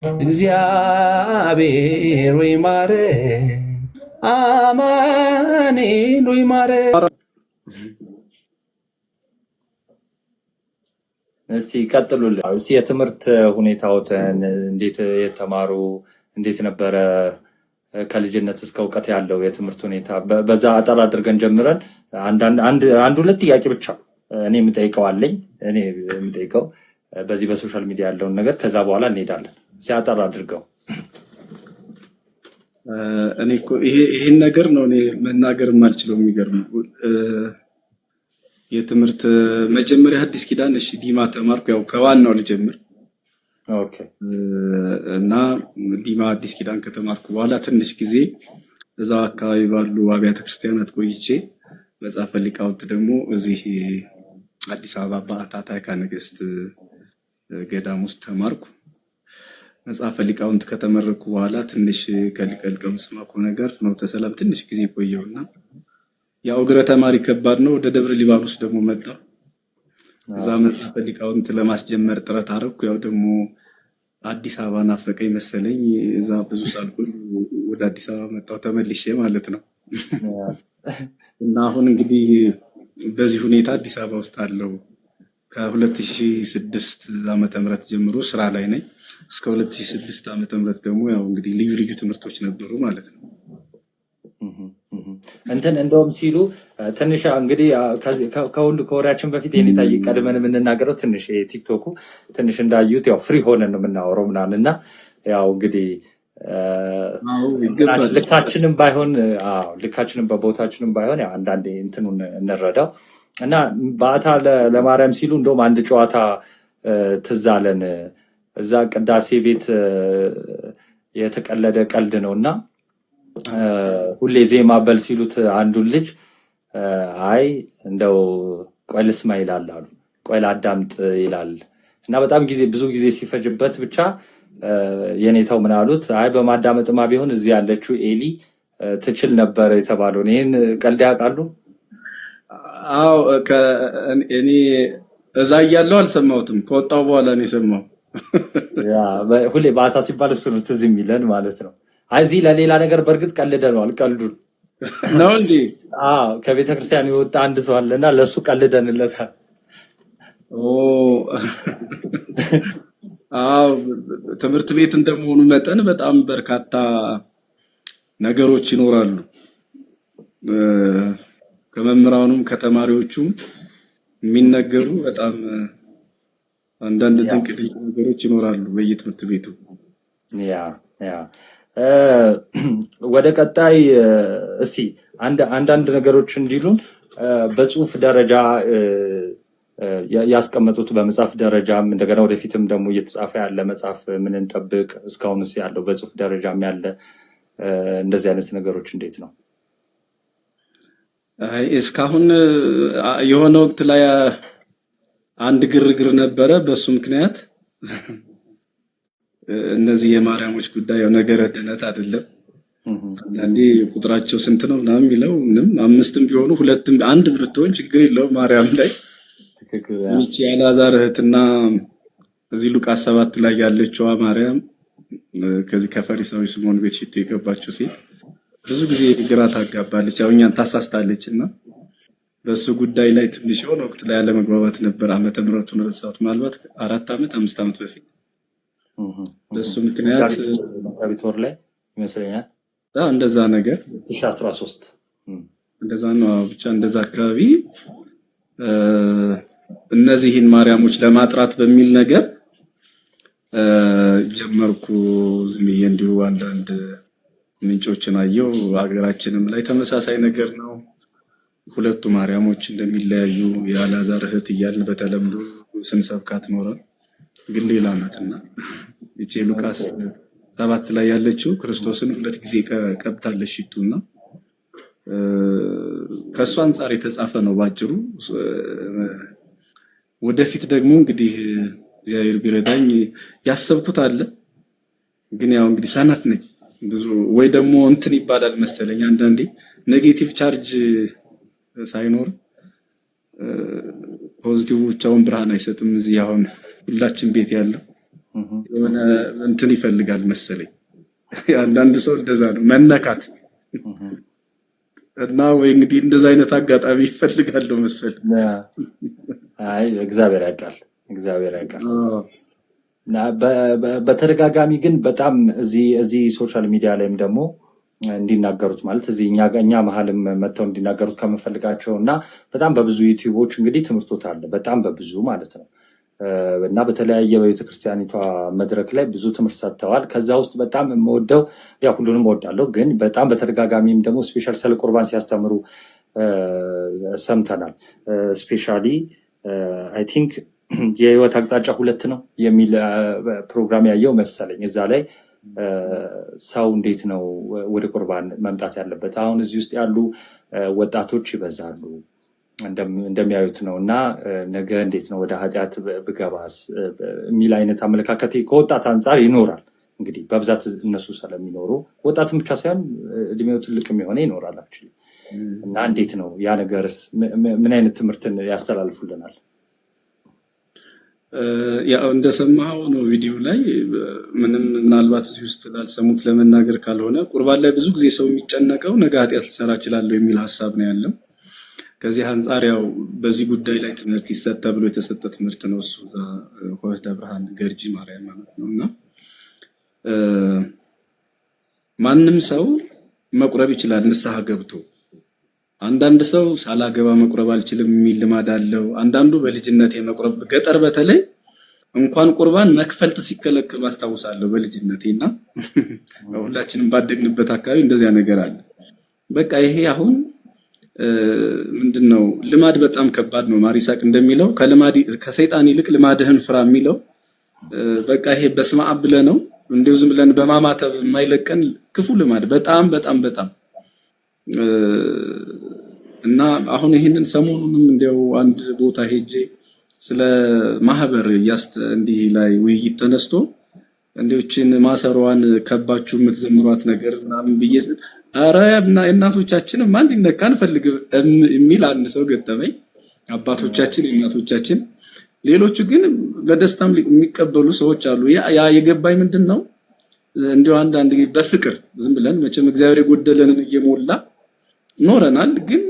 እግዚአብሔር ወይ ማረን፣ አማኑኤል ወይ ማረን። እስቲ ቀጥሉልን። እስቲ የትምህርት ሁኔታዎትን እንዴት የተማሩ እንዴት ነበረ ከልጅነት እስከ እውቀት ያለው የትምህርት ሁኔታ በዛ አጠር አድርገን ጀምረን አንድ ሁለት ጥያቄ ብቻ እኔ የምጠይቀው አለኝ። እኔ የምጠይቀው በዚህ በሶሻል ሚዲያ ያለውን ነገር ከዛ በኋላ እንሄዳለን። ሲያጠር አድርገው። እኔ እኮ ይሄን ነገር ነው እኔ መናገር የማልችለው። የሚገርም የትምህርት መጀመሪያ ሐዲስ ኪዳን እሺ ዲማ ተማርኩ። ያው ከዋናው ልጀምር። ኦኬ። እና ዲማ ሐዲስ ኪዳን ከተማርኩ በኋላ ትንሽ ጊዜ እዛው አካባቢ ባሉ አብያተ ክርስቲያናት ቆይቼ መጽሐፈ ሊቃውንት ደግሞ እዚህ አዲስ አበባ በዓታ ታዕካ ነገሥት ገዳም ውስጥ ተማርኩ። መጽሐፈ ሊቃውንት ከተመረኩ በኋላ ትንሽ ከሊቀልቀም ስማኮ ነገር ፍኖተ ሰላም ትንሽ ጊዜ ቆየውና ያው እግረ ተማሪ ከባድ ነው። ወደ ደብረ ሊባኖስ ደግሞ መጣሁ። እዛ መጽሐፈ ሊቃውንት ለማስጀመር ጥረት አደረኩ። ያው ደግሞ አዲስ አበባ ናፈቀኝ መሰለኝ። እዛ ብዙ ሳልቆይ ወደ አዲስ አበባ መጣሁ ተመልሼ ማለት ነው። እና አሁን እንግዲህ በዚህ ሁኔታ አዲስ አበባ ውስጥ አለው። ከ2006 ዓመተ ምህረት ጀምሮ ስራ ላይ ነኝ። እስከ 2006 ዓመተ ምህረት ደግሞ ያው እንግዲህ ልዩ ልዩ ትምህርቶች ነበሩ ማለት ነው። እንደውም ሲሉ ትንሽ እንግዲህ ከሁሉ ከወሬያችን በፊት የኔታ ቀድመን የምንናገረው ትንሽ ቲክቶኩ ትንሽ እንዳዩት ያው ፍሪ ሆነን ነው የምናወራው ምናምን እና ያው እንግዲህ ልካችንም በቦታችንም ባይሆን ያው አንዳንዴ እንትኑን እንረዳው እና በዓታ ለማርያም ሲሉ እንደውም አንድ ጨዋታ ትዝ አለን። እዛ ቅዳሴ ቤት የተቀለደ ቀልድ ነው እና ሁሌ ዜማ በል ሲሉት አንዱን ልጅ አይ እንደው ቆይ ልስማ ይላል አሉ። ቆይ ላዳምጥ ይላል እና በጣም ብዙ ጊዜ ሲፈጅበት ብቻ የኔታው ምን አሉት፣ አይ በማዳመጥማ ቢሆን እዚህ ያለችው ኤሊ ትችል ነበር የተባለው። ይሄን ቀልድ ያውቃሉ? አዎ እኔ እዛ እያለሁ አልሰማሁትም። ከወጣሁ በኋላ ነው የሰማው። ሁሌ በዓታ ሲባል እሱ ነው ትዝ የሚለን ማለት ነው። እዚህ ለሌላ ነገር በእርግጥ ቀልደነዋል። ቀልዱን ነው እንዴ? ከቤተ ክርስቲያን የወጣ አንድ ሰው አለና ለሱ ቀልደንለታል። ትምህርት ቤት እንደመሆኑ መጠን በጣም በርካታ ነገሮች ይኖራሉ። ከመምህራኑም ከተማሪዎቹም የሚነገሩ በጣም አንዳንድ ድንቅ ነገሮች ይኖራሉ በየትምህርት ቤቱ። ወደ ቀጣይ እስቲ አንዳንድ ነገሮች እንዲሉን በጽሁፍ ደረጃ ያስቀመጡት በመጽሐፍ ደረጃም እንደገና ወደፊትም ደግሞ እየተጻፈ ያለ መጽሐፍ ምን እንጠብቅ? እስካሁንስ ያለው በጽሁፍ ደረጃም ያለ እንደዚህ አይነት ነገሮች እንዴት ነው? እስካሁን የሆነ ወቅት ላይ አንድ ግርግር ነበረ። በሱ ምክንያት እነዚህ የማርያሞች ጉዳይ ነገረ ድነት አይደለም። አንዳንዴ ቁጥራቸው ስንት ነው ምናምን የሚለው ምንም አምስትም ቢሆኑ ሁለትም አንድ ብትሆን ችግር የለውም። ማርያም ላይ ሚቺ ያላዛር እህትና እዚህ ሉቃስ 7 ላይ ያለችው ማርያም ከዚህ ከፈሪሳዊ ስምዖን ቤት ሽቶ የገባችው ሴት ብዙ ጊዜ ግራ ታጋባለች። ያው እኛን ታሳስታለችና በሱ ጉዳይ ላይ ትንሽ የሆነ ወቅት ላይ ያለመግባባት ነበር። ዓመተ ምህረቱን ረሳሁት። ምናልባት 4 ዓመት 5 ዓመት በፊት በሱ ምክንያት መጋቢት ወር ላይ ይመስለኛል እንደዛ ነገር 2013 እንደዛ ነው። ብቻ እንደዛ አካባቢ እነዚህን ማርያሞች ለማጥራት በሚል ነገር ጀመርኩ። ዝም ብዬ እንዲሁ አንዳንድ ምንጮችን አየሁ። ሀገራችንም ላይ ተመሳሳይ ነገር ነው። ሁለቱ ማርያሞች እንደሚለያዩ የአልዓዛር እህት እያልን በተለምዶ ስንሰብካት ኖረን፣ ግን ሌላ ናትና እቺ ሉቃስ 7 ላይ ያለችው ክርስቶስን 2 ጊዜ ቀብታለች ሽቱና ከሷ አንፃር የተጻፈ ነው ባጭሩ። ወደፊት ደግሞ እንግዲህ እግዚአብሔር ቢረዳኝ ያሰብኩት አለ። ግን ያው እንግዲህ ሰነፍ ነኝ ብዙ ወይ ደግሞ እንትን ይባላል መሰለኝ አንዳንዴ ኔጌቲቭ ቻርጅ ሳይኖር ፖዚቲቭ ብቻውን ብርሃን አይሰጥም። እዚህ አሁን ሁላችን ቤት ያለው የሆነ እንትን ይፈልጋል መሰለኝ። አንዳንድ ሰው እንደዛ ነው መነካት እና ወይ እንግዲህ እንደዛ አይነት አጋጣሚ ይፈልጋል መሰለኝ። አይ እግዚአብሔር ያውቃል። በተደጋጋሚ ግን በጣም እዚህ ሶሻል ሚዲያ ላይም ደግሞ እንዲናገሩት ማለት እዚህ እኛ መሀልም መጥተው እንዲናገሩት ከምፈልጋቸው እና በጣም በብዙ ዩቲዩቦች እንግዲህ ትምህርቶት አለ በጣም በብዙ ማለት ነው እና በተለያየ በቤተክርስቲያኒቷ መድረክ ላይ ብዙ ትምህርት ሰጥተዋል። ከዛ ውስጥ በጣም የምወደው ያው ሁሉንም እወዳለሁ፣ ግን በጣም በተደጋጋሚም ደግሞ ስፔሻል ስለ ቁርባን ሲያስተምሩ ሰምተናል። ስፔሻሊ አይ ቲንክ የህይወት አቅጣጫ 2 ነው የሚል ፕሮግራም ያየው መሰለኝ። እዛ ላይ ሰው እንዴት ነው ወደ ቁርባን መምጣት ያለበት? አሁን እዚህ ውስጥ ያሉ ወጣቶች ይበዛሉ እንደሚያዩት ነው እና ነገ እንዴት ነው ወደ ኃጢአት ብገባስ የሚል አይነት አመለካከት ከወጣት አንጻር ይኖራል። እንግዲህ በብዛት እነሱ ስለሚኖሩ ወጣትም ብቻ ሳይሆን እድሜው ትልቅ የሚሆነ ይኖራል አክቹዋሊ። እና እንዴት ነው ያ ነገርስ ምን አይነት ትምህርትን ያስተላልፉልናል? ያው እንደሰማው ነው ቪዲዮ ላይ ምንም ምናልባት እዚህ ውስጥ ላልሰሙት ለመናገር ካልሆነ ቁርባን ላይ ብዙ ጊዜ ሰው የሚጨነቀው ነገ ኃጢአት ልሰራ እችላለሁ የሚል ሀሳብ ነው ያለው። ከዚህ አንጻር ያው በዚህ ጉዳይ ላይ ትምህርት ይሰጥ ተብሎ የተሰጠ ትምህርት ነው እሱ ሆህተ ብርሃን ገርጂ ማርያም ማለት ነው። እና ማንም ሰው መቁረብ ይችላል ንስሐ ገብቶ። አንዳንድ ሰው ሳላገባ መቁረብ አልችልም የሚል ልማድ አለው። አንዳንዱ በልጅነቴ መቁረብ ገጠር በተለይ እንኳን ቁርባን መክፈልት ሲከለከል ማስታወሳለሁ በልጅነቴና ሁላችንም ባደግንበት አካባቢ እንደዚያ ነገር አለ። በቃ ይሄ አሁን ምንድነው ልማድ በጣም ከባድ ነው። ማሪሳቅ እንደሚለው ከሰይጣን ይልቅ ልማድህን ፍራ የሚለው በቃ ይሄ በስመ አብ ብለህ ነው እንደው ዝም ብለን በማማተብ የማይለቀን ክፉ ልማድ በጣም በጣም በጣም እና አሁን ይሄንን ሰሞኑንም እንደው አንድ ቦታ ሄጄ ስለ ማህበር እንዲህ ላይ ውይይት ተነስቶ እንደውችን ማሰሯን ከባችሁ የምትዘምሯት ነገር ምናምን ብዬ አረ እናቶቻችን ማን እንዲነካ እንፈልግ የሚል አንድ ሰው ገጠመኝ። አባቶቻችን እናቶቻችን፣ ሌሎቹ ግን በደስታም የሚቀበሉ ሰዎች አሉ። ያ የገባኝ ምንድነው እንደው አንዳንድ በፍቅር ዝም ብለን መቼም እግዚአብሔር የጎደለንን እየሞላ ኖረናል። ግን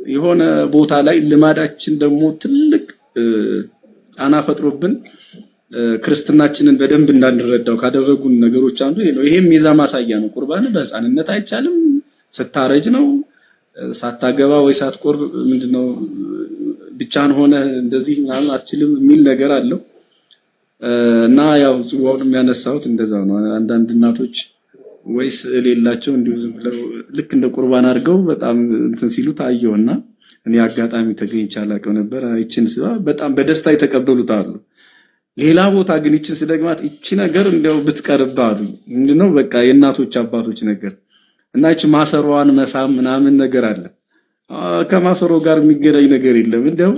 የሆነ ቦታ ላይ ልማዳችን ደግሞ ትልቅ ጫና ፈጥሮብን ክርስትናችንን በደንብ እንዳንረዳው ካደረጉን ነገሮች አንዱ ይሄ ነው። ይሄም የዛ ማሳያ ነው። ቁርባን በሕፃንነት አይቻልም፣ ስታረጅ ነው፣ ሳታገባ ወይ ሳትቆርብ ምንድነው ብቻን ሆነ እንደዚህ ምናምን አትችልም የሚል ነገር አለው እና ያው ጽዋውን የሚያነሳውት እንደዛው ነው። አንዳንድ እናቶች ወይስ የሌላቸው እንዲሁ ዝም ብለው ልክ እንደ ቁርባን አድርገው በጣም እንትን ሲሉ ታየውና እኔ አጋጣሚ ተገኝቼ አላውቅም ነበር። አይችን በጣም በደስታ የተቀበሉት አሉ። ሌላ ቦታ ግን ይችን ስደግማት ይቺ ነገር እንደው ብትቀርባሉ ምንድነው በቃ የእናቶች አባቶች ነገር እና ይቺ ማሰሯን መሳም ምናምን ነገር አለ። ከማሰሮ ጋር የሚገናኝ ነገር የለም እንደው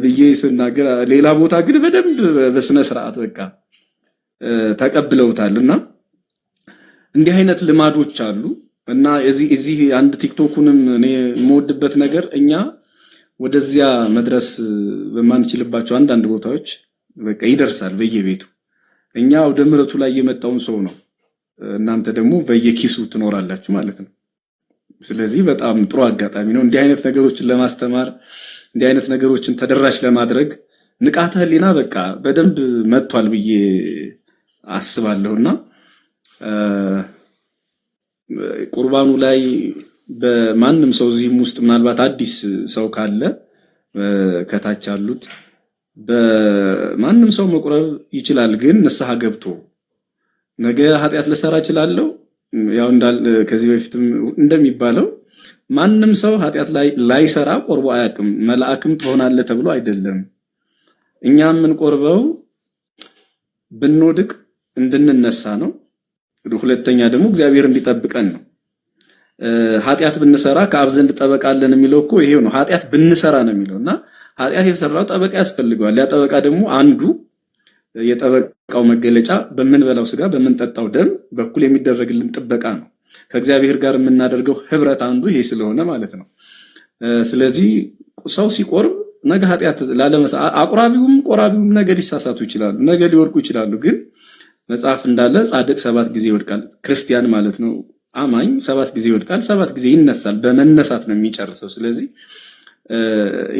ብዬ ስናገር፣ ሌላ ቦታ ግን በደንብ በስነ ስርዓት በቃ ተቀብለውታልና እንዲህ አይነት ልማዶች አሉ። እና እዚህ አንድ ቲክቶኩንም እኔ የምወድበት ነገር እኛ ወደዚያ መድረስ በማንችልባቸው አንዳንድ ቦታዎች በቃ ይደርሳል በየቤቱ። እኛ ወደ ምሕረቱ ላይ የመጣውን ሰው ነው፣ እናንተ ደግሞ በየኪሱ ትኖራላችሁ ማለት ነው። ስለዚህ በጣም ጥሩ አጋጣሚ ነው እንዲህ አይነት ነገሮችን ለማስተማር፣ እንዲህ አይነት ነገሮችን ተደራሽ ለማድረግ ንቃተ ህሊና በቃ በደንብ መጥቷል ብዬ አስባለሁና ቁርባኑ ላይ በማንም ሰው እዚህም ውስጥ ምናልባት አዲስ ሰው ካለ ከታች አሉት በማንም ሰው መቁረብ ይችላል። ግን ንስሐ ገብቶ ነገ ኃጢአት ልሰራ እችላለሁ ያው ከዚህ በፊትም እንደሚባለው ማንም ሰው ኃጢአት ላይሰራ ቆርቦ አያውቅም። መልአክም ትሆናለህ ተብሎ አይደለም። እኛ የምንቆርበው ብንወድቅ እንድንነሳ ነው። ሁለተኛ ደግሞ እግዚአብሔር እንዲጠብቀን ነው። ኃጢአት ብንሰራ ከአብ ዘንድ ጠበቃ አለን የሚለው እኮ ይሄው ነው። ኃጢአት ብንሰራ ነው የሚለውና ኃጢአት የሰራው ጠበቃ ያስፈልገዋል። ያ ጠበቃ ደግሞ አንዱ የጠበቃው መገለጫ በምንበላው ስጋ በምንጠጣው ደም በኩል የሚደረግልን ጥበቃ ነው። ከእግዚአብሔር ጋር የምናደርገው ህብረት አንዱ ይሄ ስለሆነ ማለት ነው። ስለዚህ ሰው ሲቆርብ ነገ ኃጢአት ላለመሳ አቁራቢውም ቆራቢውም ነገ ሊሳሳቱ ይችላሉ፣ ነገ ሊወርቁ ይችላሉ። ግን መጽሐፍ እንዳለ ጻድቅ 7 ጊዜ ይወድቃል፣ ክርስቲያን ማለት ነው አማኝ 7 ጊዜ ይወድቃል፣ 7 ጊዜ ይነሳል። በመነሳት ነው የሚጨርሰው። ስለዚህ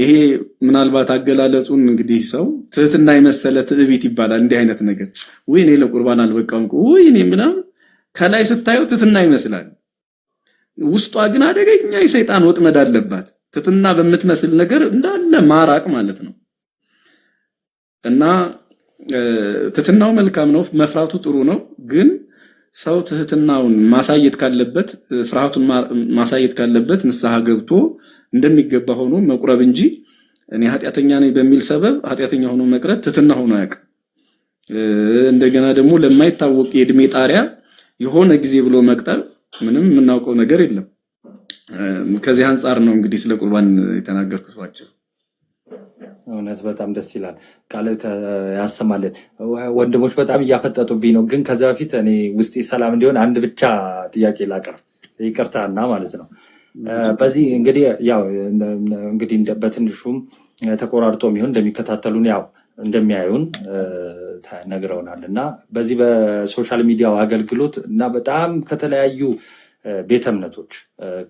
ይሄ ምናልባት አገላለጹን እንግዲህ ሰው ትህትና የመሰለ ትዕቢት ይባላል። እንዲህ አይነት ነገር ወይ እኔ ለቁርባን አልበቃም ወይ እኔ ምናምን ከላይ ስታየው ትህትና ይመስላል፣ ውስጧ ግን አደገኛ የሰይጣን ወጥመድ አለባት። ትህትና በምትመስል ነገር እንዳለ ማራቅ ማለት ነው። እና ትህትናው መልካም ነው፣ መፍራቱ ጥሩ ነው። ግን ሰው ትህትናውን ማሳየት ካለበት፣ ፍርሃቱን ማሳየት ካለበት ንስሐ ገብቶ እንደሚገባ ሆኖ መቁረብ እንጂ እኔ ኃጢአተኛ ነኝ በሚል ሰበብ ኃጢአተኛ ሆኖ መቅረት ትህትና ሆኖ አያውቅም። እንደገና ደግሞ ለማይታወቅ የእድሜ ጣሪያ የሆነ ጊዜ ብሎ መቅጠር ምንም የምናውቀው ነገር የለም። ከዚህ አንጻር ነው እንግዲህ ስለ ቁርባን የተናገርኩት ባጭሩ። እውነት በጣም ደስ ይላል። ቃል ያሰማልን። ወንድሞች በጣም እያፈጠጡብኝ ነው፣ ግን ከዛ በፊት እኔ ውስጤ ሰላም እንዲሆን አንድ ብቻ ጥያቄ ላቀርብ፣ ይቅርታና ማለት ነው። በዚህ እንግዲህ ያው እንግዲህ በትንሹም ተቆራርጦ የሚሆን እንደሚከታተሉን ያው እንደሚያዩን ነግረውናል። እና በዚህ በሶሻል ሚዲያው አገልግሎት እና በጣም ከተለያዩ ቤተ እምነቶች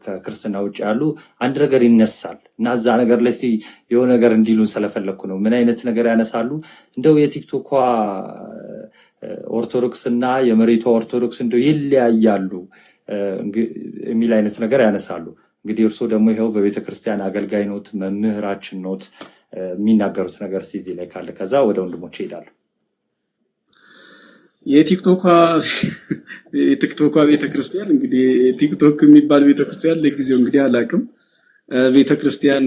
ከክርስትና ውጭ ያሉ አንድ ነገር ይነሳል እና እዛ ነገር ላይ የሆነ ነገር እንዲሉን ስለፈለግኩ ነው። ምን አይነት ነገር ያነሳሉ? እንደው የቲክቶኳ ኦርቶዶክስ እና የመሬቷ ኦርቶዶክስ እንደው ይለያያሉ የሚል አይነት ነገር ያነሳሉ። እንግዲህ እርሶ ደግሞ ይኸው በቤተ ክርስቲያን አገልጋይ ኖት፣ መምህራችን ኖት። የሚናገሩት ነገር እዚህ ላይ ካለ ከዛ ወደ ወንድሞች ይሄዳሉ። የቲክቶኳ ቤተክርስቲያን እንግዲህ ቲክቶክ የሚባል ቤተክርስቲያን ለጊዜው እንግዲህ አላውቅም። ቤተክርስቲያን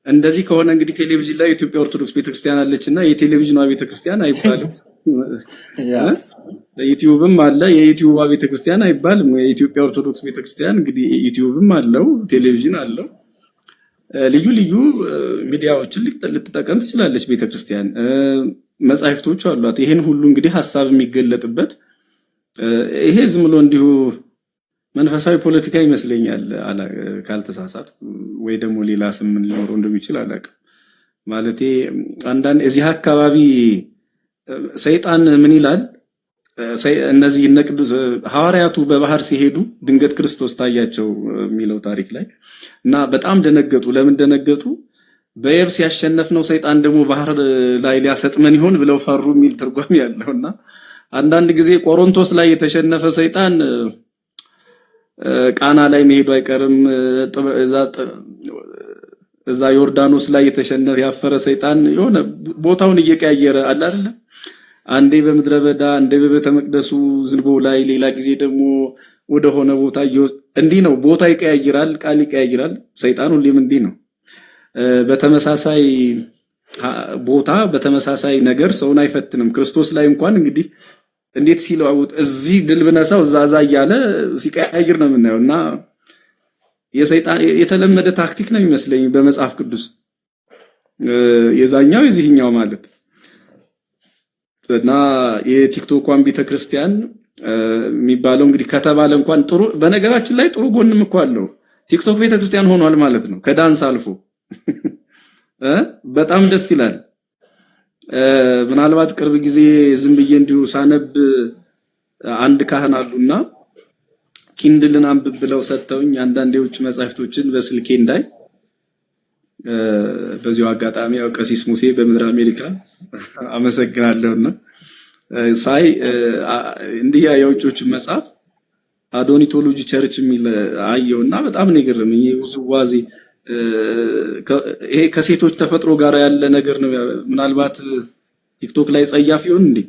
እንደዚህ ከሆነ እንግዲህ ቴሌቪዥን ላይ የኢትዮጵያ ኦርቶዶክስ ቤተክርስቲያን አለችና የቴሌቪዥኗ ቤተክርስቲያን አይባልም። ዩቲዩብም አለ፣ የዩቲዩብ ቤተክርስቲያን አይባልም። የኢትዮጵያ ኦርቶዶክስ ቤተክርስቲያን እንግዲህ ዩቲዩብም አለው፣ ቴሌቪዥን አለው፣ ልዩ ልዩ ሚዲያዎችን ልትጠቀም ትችላለች ቤተክርስቲያን። መጻሕፍቶች አሏት። ይሄን ሁሉ እንግዲህ ሐሳብ የሚገለጥበት ይሄ ዝም ብሎ እንዲሁ መንፈሳዊ ፖለቲካ ይመስለኛል ካልተሳሳት፣ ወይ ደግሞ ሌላ ስም ሊኖረው እንደሚችል አላውቅም። ማለቴ አንዳንድ እዚህ አካባቢ ሰይጣን ምን ይላል? እነዚህ እነ ቅዱስ ሐዋርያቱ በባህር ሲሄዱ ድንገት ክርስቶስ ታያቸው የሚለው ታሪክ ላይ እና በጣም ደነገጡ። ለምን ደነገጡ? በየብስ ያሸነፍነው ሰይጣን ደግሞ ባህር ላይ ሊያሰጥመን ይሆን ብለው ፈሩ የሚል ትርጓሜ ያለውና አንዳንድ ጊዜ ቆሮንቶስ ላይ የተሸነፈ ሰይጣን ቃና ላይ መሄዱ አይቀርም። እዛ ዮርዳኖስ ላይ የተሸነፈ ያፈረ ሰይጣን የሆነ ቦታውን እየቀያየረ አለ አይደል? አንዴ በምድረ በዳ፣ አንዴ በቤተ መቅደሱ ዝንቦ ላይ፣ ሌላ ጊዜ ደግሞ ወደ ሆነ ቦታ እንዲህ ነው። ቦታ ይቀያይራል፣ ቃል ይቀያይራል። ሰይጣን ሁሌም እንዲህ ነው። በተመሳሳይ ቦታ በተመሳሳይ ነገር ሰውን አይፈትንም። ክርስቶስ ላይ እንኳን እንግዲህ እንዴት ሲለዋውጥ እዚህ ድል ብነሳው እዛዛ እያለ ሲቀያይር ነው የምናየው። እና የሰይጣን የተለመደ ታክቲክ ነው የሚመስለኝ በመጽሐፍ ቅዱስ የዛኛው የዚህኛው ማለት እና የቲክቶኳን ቤተክርስቲያን የሚባለው እንግዲህ ከተባለ እንኳን ጥሩ፣ በነገራችን ላይ ጥሩ ጎንም እኮ አለው። ቲክቶክ ቤተክርስቲያን ሆኗል ማለት ነው ከዳንስ አልፎ በጣም ደስ ይላል። ምናልባት ቅርብ ጊዜ ዝም ብዬ እንዲሁ ሳነብ አንድ ካህን አሉና ኪንድልን አንብብ ብለው ሰጥተውኝ አንዳንድ የውጭ መጻሕፍቶችን በስልኬ እንዳይ በዚሁ አጋጣሚ ያው ቀሲስ ሙሴ በምድር አሜሪካ አመሰግናለሁና ሳይ እንዲያ የውጮችን መጽሐፍ አዶኒቶሎጂ ቸርች የሚል አየውና በጣም ነው የገረመኝ። ውዝዋዜ ይሄ ከሴቶች ተፈጥሮ ጋር ያለ ነገር ነው። ምናልባት ቲክቶክ ላይ ጸያፍ ይሆን እንዴ?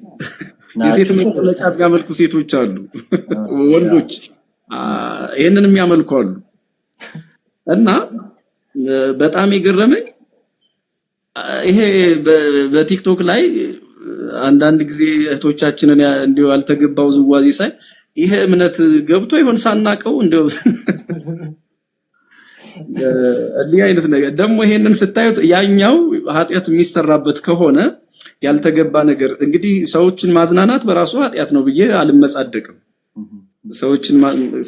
የሴት መቀለጫ የሚያመልኩ ሴቶች አሉ፣ ወንዶች ይሄንን የሚያመልኩ አሉ። እና በጣም የገረመኝ ይሄ በቲክቶክ ላይ አንዳንድ ጊዜ እህቶቻችንን እንዲሁ ያልተገባው ዝዋዜ ሳይ ይሄ እምነት ገብቶ ይሆን ሳናቀው እንደው እንዲህ አይነት ነገር ደግሞ ይሄንን ስታዩት ያኛው ኃጢአት የሚሰራበት ከሆነ ያልተገባ ነገር እንግዲህ ሰዎችን ማዝናናት በራሱ ኃጢአት ነው ብዬ አልመጻደቅም።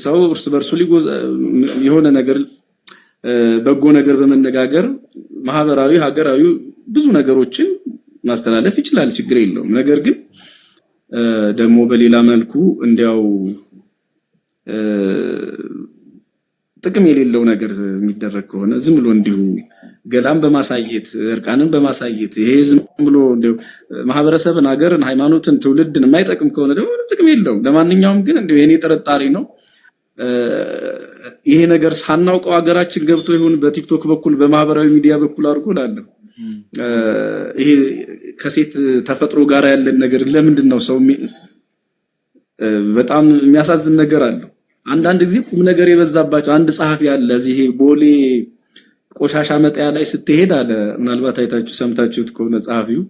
ሰው እርስ በርሱ የሆነ ነገር በጎ ነገር በመነጋገር ማህበራዊ ሀገራዊ ብዙ ነገሮችን ማስተላለፍ ይችላል፣ ችግር የለውም። ነገር ግን ደግሞ በሌላ መልኩ እንዲያው ጥቅም የሌለው ነገር የሚደረግ ከሆነ ዝም ብሎ እንዲሁ ገላም በማሳየት እርቃንን በማሳየት ይሄ ዝም ብሎ እንዲሁ ማህበረሰብን፣ ሀገርን፣ ሃይማኖትን፣ ትውልድን የማይጠቅም ከሆነ ደግሞ ጥቅም የለውም። ለማንኛውም ግን እንዲሁ የኔ ጥርጣሬ ነው ይሄ ነገር ሳናውቀው ሀገራችን ገብቶ ይሁን በቲክቶክ በኩል በማህበራዊ ሚዲያ በኩል አድርጎ ላለው ይሄ ከሴት ተፈጥሮ ጋር ያለን ነገር ለምንድን ነው ሰው በጣም የሚያሳዝን ነገር አለው። አንዳንድ ጊዜ ቁም ነገር የበዛባቸው አንድ ጸሐፊ አለ እዚህ ቦሌ ቆሻሻ መጣያ ላይ ስትሄድ አለ፣ ምናልባት አይታችሁ ሰምታችሁት ከሆነ ጸሐፊው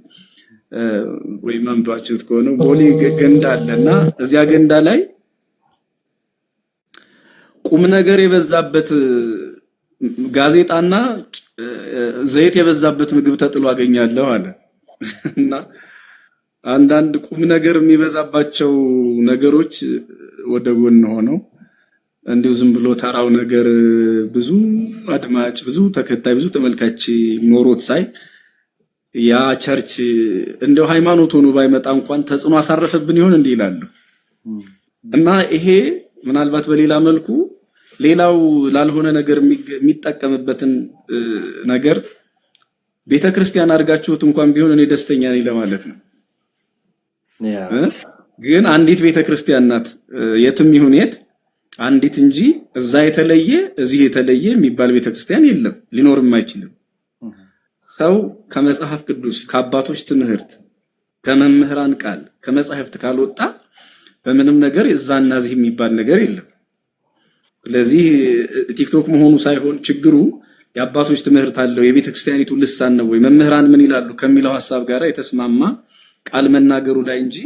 ወይም አንባችሁት ከሆነ ቦሌ ገንዳ አለና እዚያ ገንዳ ላይ ቁም ነገር የበዛበት ጋዜጣና ዘይት የበዛበት ምግብ ተጥሎ አገኛለሁ አለ እና አንዳንድ ቁም ነገር የሚበዛባቸው ነገሮች ወደ ጎን ሆነው እንዲሁ ዝም ብሎ ተራው ነገር ብዙ አድማጭ፣ ብዙ ተከታይ፣ ብዙ ተመልካች ኖሮት ሳይ ያ ቸርች እንደው ሃይማኖት ሆኖ ባይመጣ እንኳን ተጽዕኖ አሳረፈብን ይሆን እንዴ ይላሉ። እና ይሄ ምናልባት በሌላ መልኩ ሌላው ላልሆነ ነገር የሚጠቀምበትን ነገር ቤተክርስቲያን አድርጋችሁት እንኳን ቢሆን እኔ ደስተኛ ነኝ ለማለት ነው። ግን አንዲት ቤተክርስቲያን ናት የትም ይሁን የት አንዲት እንጂ እዛ የተለየ እዚህ የተለየ የሚባል ቤተክርስቲያን የለም፣ ሊኖርም አይችልም። ሰው ከመጽሐፍ ቅዱስ ከአባቶች ትምህርት ከመምህራን ቃል ከመጽሐፍት ካልወጣ በምንም ነገር እዛና እዚህ የሚባል ነገር የለም። ስለዚህ ቲክቶክ መሆኑ ሳይሆን ችግሩ የአባቶች ትምህርት አለው የቤተክርስቲያኒቱ ልሳን ነው ወይ መምህራን ምን ይላሉ ከሚለው ሐሳብ ጋር የተስማማ ቃል መናገሩ ላይ እንጂ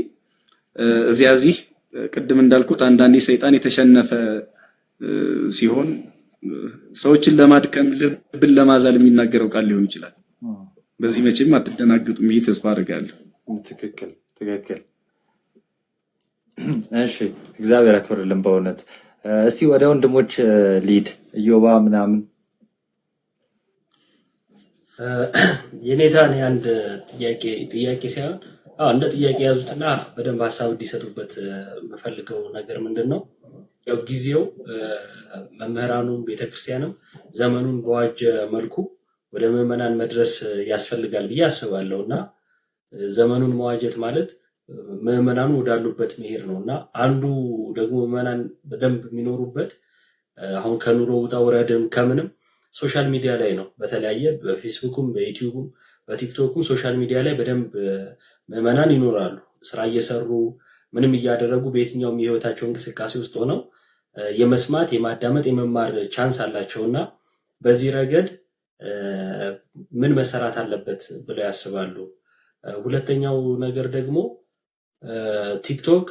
እዚህ ቅድም እንዳልኩት አንዳንዴ ሰይጣን የተሸነፈ ሲሆን ሰዎችን ለማድከም ልብን ለማዛል የሚናገረው ቃል ሊሆን ይችላል። በዚህ መቼም አትደናገጡም ብዬ ተስፋ አደርጋለሁ። ትክክል። እሺ እግዚአብሔር ያክብርልን በእውነት። እስቲ ወደ ወንድሞች ሊድ ኢዮባ ምናምን የኔታን አንድ ጥያቄ ሳይሆን እንደ ጥያቄ ያዙትና በደንብ ሐሳብ እንዲሰጡበት የምፈልገው ነገር ምንድነው ያው ጊዜው መምህራኑም ቤተክርስቲያንም ዘመኑን በዋጀ መልኩ ወደ ምዕመናን መድረስ ያስፈልጋል ብዬ አስባለሁና ዘመኑን መዋጀት ማለት ምዕመናኑ ወዳሉበት መሄድ ነውና አንዱ ደግሞ ምዕመናን በደንብ የሚኖሩበት አሁን ከኑሮ ውጣ ውረድም ከምንም ሶሻል ሚዲያ ላይ ነው። በተለያየ በፌስቡክም በዩቲዩብም በቲክቶክም ሶሻል ሚዲያ ላይ በደንብ ምዕመናን ይኖራሉ። ስራ እየሰሩ ምንም እያደረጉ በየትኛውም የህይወታቸው እንቅስቃሴ ውስጥ ሆነው የመስማት የማዳመጥ የመማር ቻንስ አላቸውና በዚህ ረገድ ምን መሰራት አለበት ብለው ያስባሉ? ሁለተኛው ነገር ደግሞ ቲክቶክ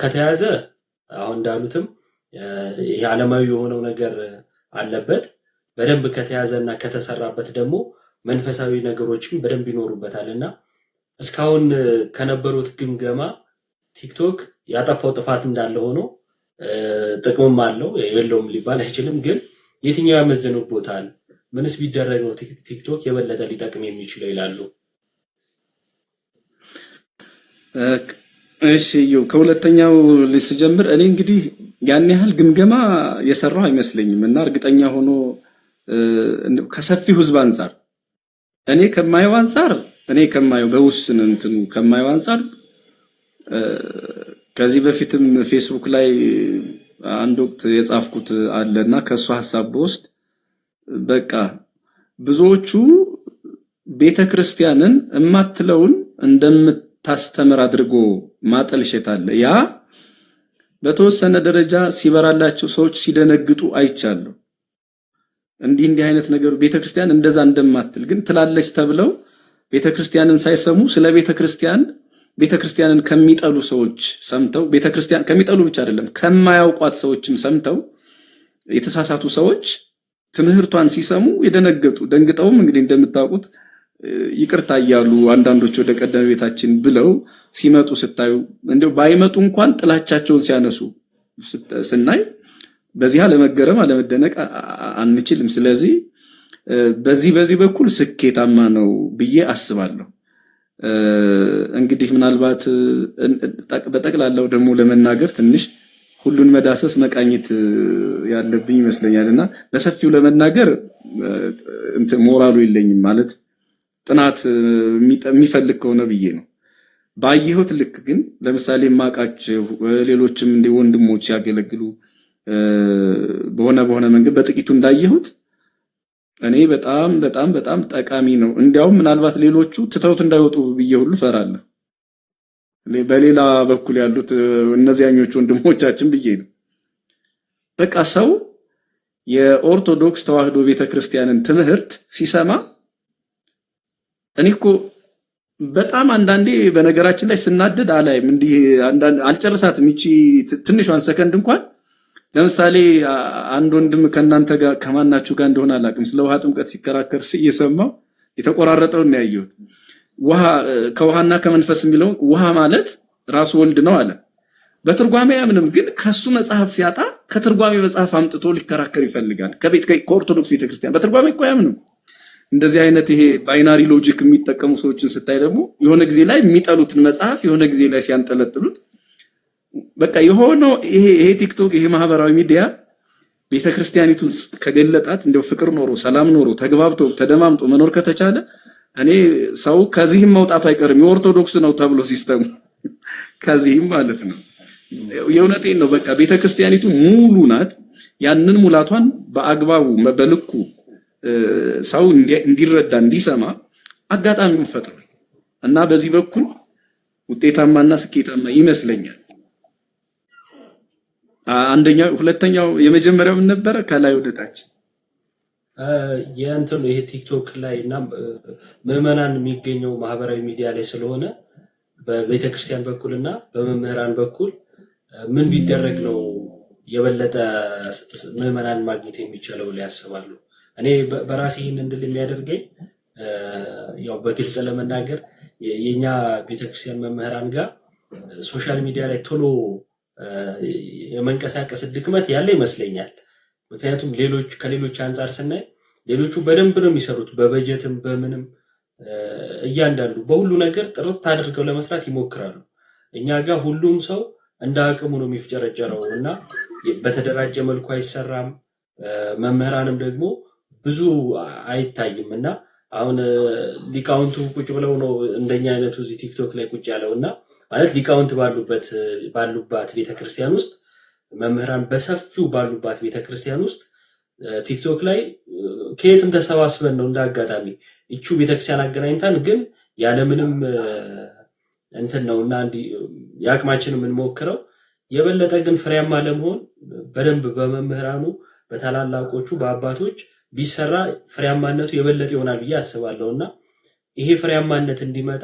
ከተያዘ አሁን እንዳሉትም ይሄ ዓለማዊ የሆነው ነገር አለበት በደንብ ከተያዘና ከተሰራበት ደግሞ መንፈሳዊ ነገሮችም በደንብ ይኖሩበታልና እስካሁን ከነበሩት ግምገማ ቲክቶክ ያጠፋው ጥፋት እንዳለ ሆኖ ጥቅምም አለው የለውም ሊባል አይችልም። ግን የትኛው ያመዘኑበታል? ምንስ ቢደረግ ነው ቲክቶክ የበለጠ ሊጠቅም የሚችለው ይላሉ? እሺ ከሁለተኛው ልስጀምር። እኔ እንግዲህ ያን ያህል ግምገማ የሰራው አይመስለኝም እና እርግጠኛ ሆኖ ከሰፊው ህዝብ አንፃር እኔ ከማየው በውስን እንትኑ ከማየው አንፃር ከዚህ በፊትም ፌስቡክ ላይ አንድ ወቅት የጻፍኩት አለና ከሱ ሐሳብ በውስጥ በቃ ብዙዎቹ ቤተክርስቲያንን እማትለውን እንደምታስተምር አድርጎ ማጠልሸት አለ። ያ በተወሰነ ደረጃ ሲበራላቸው ሰዎች ሲደነግጡ አይቻለሁ። እንዲህ አይነት ነገር ቤተክርስቲያን እንደዛ እንደማትል ግን ትላለች ተብለው ቤተክርስቲያንን ሳይሰሙ ስለ ቤተክርስቲያንን ከሚጠሉ ሰዎች ሰምተው ቤተክርስቲያን ከሚጠሉ ብቻ አይደለም ከማያውቋት ሰዎችም ሰምተው የተሳሳቱ ሰዎች ትምህርቷን ሲሰሙ ደንግጠውም እንግዲህ እንደምታውቁት ይቅርታ እያሉ አንዳንዶች ወደ ቀደመ ቤታችን ብለው ሲመጡ ስታዩ እንደው ባይመጡ እንኳን ጥላቻቸውን ሲያነሱ ስናይ በዚህ አለመገረም አለመደነቅ አንችልም። ስለዚህ በዚህ በኩል ስኬታማ ነው ብዬ አስባለሁ። እንግዲህ ምናልባት በጠቅላላው ደግሞ ለመናገር ትንሽ ሁሉን መዳሰስ መቃኘት ያለብኝ ይመስለኛልና በሰፊው ለመናገር ሞራሉ የለኝም ማለት ጥናት የሚፈልግ ከሆነ ብዬ ነው። ባየሁት ልክ ግን ለምሳሌ ማቃቸው ሌሎችም እንደ ወንድሞች ያገለግሉ በሆነ መንገድ በጥቂቱ እንዳየሁት እኔ በጣም ጠቃሚ ነው። እንዲያውም ምናልባት ሌሎቹ ትተውት እንዳይወጡ ብዬ ሁሉ ፈራለሁ። በሌላ በኩል ያሉት እነዚያኞቹ ወንድሞቻችን ብዬ ነው። በቃ ሰው የኦርቶዶክስ ተዋህዶ ቤተክርስቲያንን ትምህርት ሲሰማ እኔ እኮ በጣም አንዳንዴ በነገራችን ላይ ስናደድ አላይም እንዲህ አንዳንድ አልጨርሳትም እቺ ትንሿን ሰከንድ እንኳን ለምሳሌ አንድ ወንድም ከናንተ ጋር ከማናችሁ ጋር እንደሆነ አላቅም ስለ ውሃ ጥምቀት ሲከራከር እየሰማው የተቆራረጠው ነው ያየሁት። ውሃ ከውሃና ከመንፈስ የሚለው ውሃ ማለት ራሱ ወልድ ነው አለ። በትርጓሜ ያምንም ግን ከሱ መጽሐፍ ሲያጣ ከትርጓሜ መጽሐፍ አምጥቶ ሊከራከር ይፈልጋል። ከኦርቶዶክስ ቤተክርስቲያን በትርጓሜ እኮ ያምንም። እንደዚህ አይነት ይሄ ባይናሪ ሎጂክ የሚጠቀሙ ሰዎችን ስታይ ደግሞ የሆነ ጊዜ ላይ የሚጠሉትን መጽሐፍ የሆነ ጊዜ ላይ ሲያንጠለጥሉት በቃ የሆነው ይሄ ቲክቶክ ይሄ ማህበራዊ ሚዲያ ቤተክርስቲያኒቱን ከገለጣት እንደው ፍቅር ኖሮ ሰላም ኖሮ ተግባብቶ ተደማምጦ መኖር ከተቻለ እኔ ሰው ከዚህም መውጣቱ አይቀርም። የኦርቶዶክስ ነው ተብሎ ሲስተሙ ከዚህም ማለት ነው። የእውነቴን ነው። በቃ ቤተክርስቲያኒቱ ሙሉ ናት። ያንን ሙላቷን በአግባቡ በልኩ ሰው እንዲረዳ እንዲሰማ አጋጣሚውን ፈጥሯል እና በዚህ በኩል ውጤታማና ስኬታማ ይመስለኛል። አንደኛው ሁለተኛው የመጀመሪያው ምን ነበረ? ከላይ ወደታች የእንትኑ ይሄ ቲክቶክ ላይ እና ምዕመናን የሚገኘው ማህበራዊ ሚዲያ ላይ ስለሆነ በቤተክርስቲያን በኩልና በመምህራን በኩል ምን ቢደረግ ነው የበለጠ ምዕመናን ማግኘት የሚችለው ላይ ያስባሉ? እኔ በራሴ ይህን እንድል የሚያደርገኝ ያው በግልጽ ለመናገር የኛ ቤተክርስቲያን መምህራን ጋር ሶሻል ሚዲያ ላይ ቶሎ የመንቀሳቀስ ድክመት ያለ ይመስለኛል። ምክንያቱም ከሌሎች አንፃር ስናይ ሌሎቹ በደንብ ነው የሚሰሩት፣ በበጀትም በምንም እያንዳንዱ በሁሉ ነገር ጥርት አድርገው ለመስራት ይሞክራሉ። እኛ ጋር ሁሉም ሰው እንደ አቅሙ ነው የሚፍጨረጨረው እና በተደራጀ መልኩ አይሰራም። መምህራንም ደግሞ ብዙ አይታይም እና አሁን ሊቃውንቱ ቁጭ ብለው ነው እንደኛ አይነቱ እዚህ ቲክቶክ ላይ ቁጭ ያለውና ማለት ሊቃውንት ባሉባት ቤተክርስቲያን ውስጥ መምህራን በሰፊው ባሉባት ቤተክርስቲያን ውስጥ ቲክቶክ ላይ ከየትም ተሰባስበን ነው እንዳጋጣሚ እቹ ቤተክርስቲያን አገናኝታን ግን ያለምንም እንትን ነውና ያቅማችንን የምንሞክረው የበለጠ ግን ፍሬያማ ለመሆን በደንብ በመምህራኑ በታላላቆቹ በአባቶች ቢሰራ ፍሬያማነቱ የበለጠ ይሆናል ብዬ አስባለሁና ይሄ ፍሬያማነት እንዲመጣ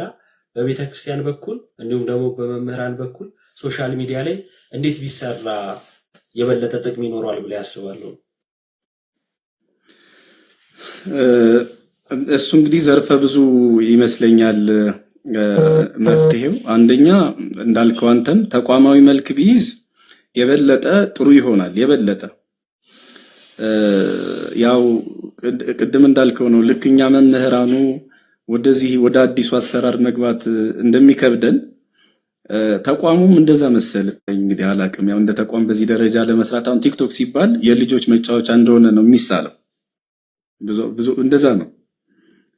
በቤተክርስቲያን በኩል እንዲሁም ደግሞ በመምህራን በኩል ሶሻል ሚዲያ ላይ እንዴት ቢሰራ የበለጠ ጥቅም ይኖረዋል ብለ ያስባሉ? እሱ እንግዲህ ዘርፈ ብዙ ይመስለኛል መፍትሄው። አንደኛ እንዳልከው አንተም ተቋማዊ መልክ ቢይዝ የበለጠ ጥሩ ይሆናል። የበለጠ ያው ቅድም እንዳልከው ነው። ልክኛ መምህራኑ ወደ አዲሱ አሰራር መግባት እንደሚከብደን ተቋሙም እንደዛ መሰለኝ። እንግዲህ አላቅም ያው እንደ ተቋም በዚህ ደረጃ ለመስራት አሁን ቲክቶክ ሲባል የልጆች መጫወቻ እንደሆነ ነው የሚሳለው። ብዙ እንደዛ ነው።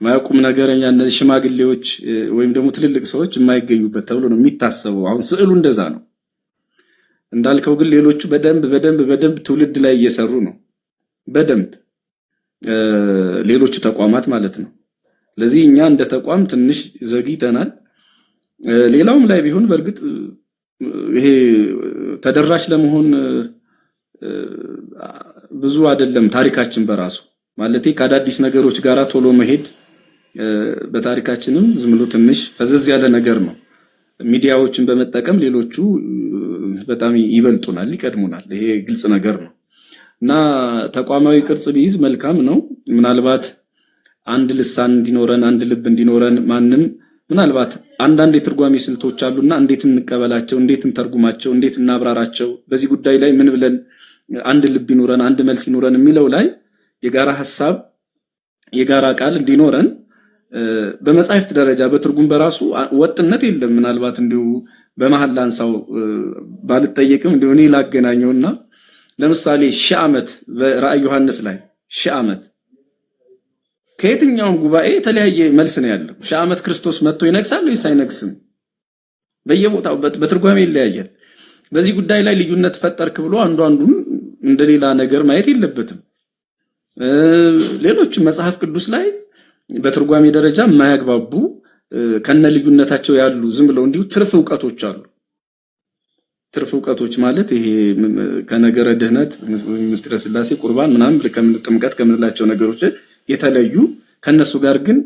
ማያውቁም ነገረኛ እነዚህ ሽማግሌዎች ወይም ደግሞ ትልልቅ ሰዎች የማይገኙበት ተብሎ ነው የሚታሰበው። አሁን ስዕሉ እንደዛ ነው። እንዳልከው ግን ሌሎቹ በደንብ ትውልድ ላይ እየሰሩ ነው። በደንብ ሌሎቹ ተቋማት ማለት ነው። ስለዚህ እኛ እንደ ተቋም ትንሽ ዘግይተናል። ሌላውም ላይ ቢሆን በእርግጥ ይሄ ተደራሽ ለመሆን ብዙ አይደለም ታሪካችን በራሱ ማለት ከአዳዲስ ነገሮች ጋር ቶሎ መሄድ በታሪካችንም ዝም ብሎ ትንሽ ፈዘዝ ያለ ነገር ነው። ሚዲያዎችን በመጠቀም ሌሎቹ በጣም ይበልጡናል፣ ይቀድሙናል። ይሄ ግልጽ ነገር ነው እና ተቋማዊ ቅርጽ ቢይዝ መልካም ነው። ምናልባት አንድ ልሳን እንዲኖረን አንድ ልብ እንዲኖረን ማንም ምናልባት አንዳንድ የትርጓሜ ስልቶች አሉና እንዴት እንቀበላቸው፣ እንዴት እንተርጉማቸው፣ እንዴት እናብራራቸው፣ በዚህ ጉዳይ ላይ ምን ብለን አንድ ልብ ይኑረን፣ አንድ መልስ ይኑረን የሚለው ላይ የጋራ ሐሳብ የጋራ ቃል እንዲኖረን በመጻሕፍት ደረጃ በትርጉም በራሱ ወጥነት የለም። ምናልባት እንዲሁ በመሐል ላንሳው ባልጠየቅም እንዲሁ እኔ ላገናኘውና ለምሳሌ 1000 ዓመት በራእይ ዮሐንስ ላይ 1000 ዓመት ከየትኛውም ጉባኤ የተለያየ መልስ ነው ያለው። 1000 ዓመት ክርስቶስ መጥቶ ይነግሳል ወይስ አይነግስም? በየቦታው በትርጓሜ ይለያያል። በዚህ ጉዳይ ላይ ልዩነት ፈጠርክ ብሎ አንዱን እንደሌላ ነገር ማየት የለበትም። ሌሎች መጽሐፍ ቅዱስ ላይ በትርጓሜ ደረጃ የማያግባቡ ከነ ልዩነታቸው ያሉ ዝም ብለው እንዲሁ ትርፍ ዕውቀቶች አሉ። ትርፍ ዕውቀቶች ማለት ይሄ ከነገረ ድህነት፣ ምስጢረ ሥላሴ፣ ቁርባን ምናምን ጥምቀት ከምንላቸው ነገሮች የተለዩ ከነሱ ጋር ግን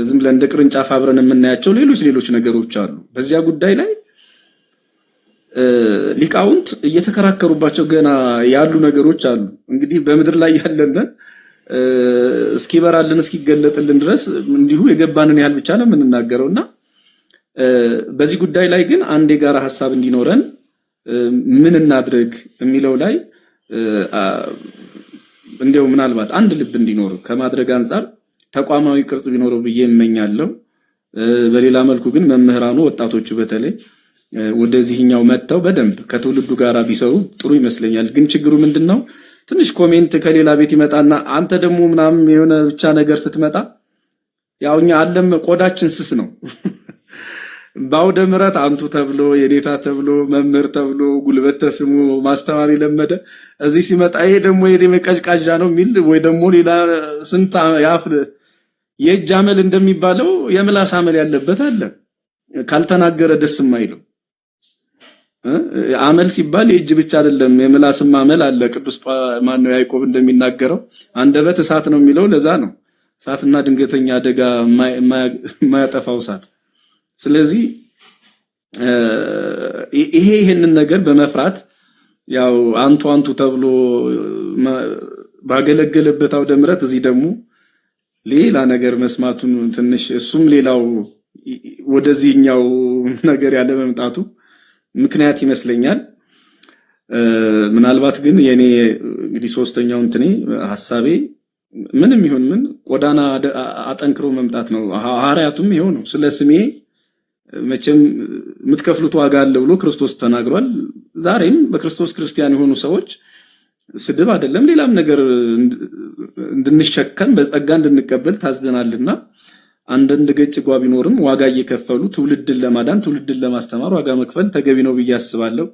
ዝም ብለን እንደ ቅርንጫፍ አብረን የምናያቸው ሌሎች ነገሮች አሉ። በዚያ ጉዳይ ላይ ሊቃውንት እየተከራከሩባቸው ገና ያሉ ነገሮች አሉ። እንግዲህ በምድር ላይ ያለን እስኪበራልን እስኪገለጥልን ድረስ እንዲሁ የገባንን ያህል ብቻ ነው የምንናገረውና በዚህ ጉዳይ ላይ ግን አንድ የጋራ ሐሳብ እንዲኖረን ምን እናድርግ የሚለው ላይ እንደው ምናልባት አንድ ልብ እንዲኖር ከማድረግ አንፃር ተቋማዊ ቅርጽ ቢኖረው ብዬ እመኛለሁ። በሌላ መልኩ ግን መምህራኑ ወጣቶቹ በተለይ ወደዚህኛው መጥተው በደንብ ከትውልዱ ጋር ቢሰሩ ጥሩ ይመስለኛል። ግን ችግሩ ምንድነው? ትንሽ ኮሜንት ከሌላ ቤት ይመጣና አንተ ደግሞ ምናምን የሆነ ብቻ ነገር ስትመጣ ያውኛ አለም ቆዳችን ስስ ነው። ባውደ ምሕረት አንቱ ተብሎ የኔታ ተብሎ መምህር ተብሎ ጉልበት ተስሞ ማስተማር ለመደ እዚህ ሲመጣ ይሄ ደግሞ የመቀጭቃዣ ነው የሚል ወይ ደግሞ ሌላ ስንት ያፍ የእጅ አመል እንደሚባለው የምላስ አመል ያለበት አለ። ካልተናገረ ደስ የማይለው አመል ሲባል የእጅ ብቻ አይደለም የምላስም አመል አለ። ቅዱስ ማነው ያዕቆብ እንደሚናገረው አንደበት እሳት ነው የሚለው ለዛ ነው። እሳትና ድንገተኛ አደጋ የማያጠፋው እሳት። ስለዚህ ይሄንን ነገር በመፍራት ያው አንቱ ተብሎ ባገለገለበት አውደ ምሕረት እዚህ ደግሞ ሌላ ነገር መስማቱን ትንሽ እሱም ሌላው ወደዚህኛው ነገር ያለ መምጣቱ ምክንያት ይመስለኛል። ምናልባት ግን የኔ እንግዲህ ሶስተኛው እንትኔ ሐሳቤ ምንም ይሁን ምን ቆዳና አጠንክሮ መምጣት ነው። ሐዋርያቱም ይሄው ነው። ስለ ስሜ መቼም የምትከፍሉት ዋጋ አለ ብሎ ክርስቶስ ተናግሯል። ዛሬም በክርስቶስ ክርስቲያን የሆኑ ሰዎች ስድብ አይደለም ሌላም ነገር እንድንሸከም በጸጋ እንድንቀበል ታዘናልና አንድ ገጭ ጓ ቢኖርም ዋጋ እየከፈሉ ትውልድን ለማዳን ትውልድን ለማስተማር ዋጋ መክፈል ተገቢ ነው ብዬ አስባለሁ።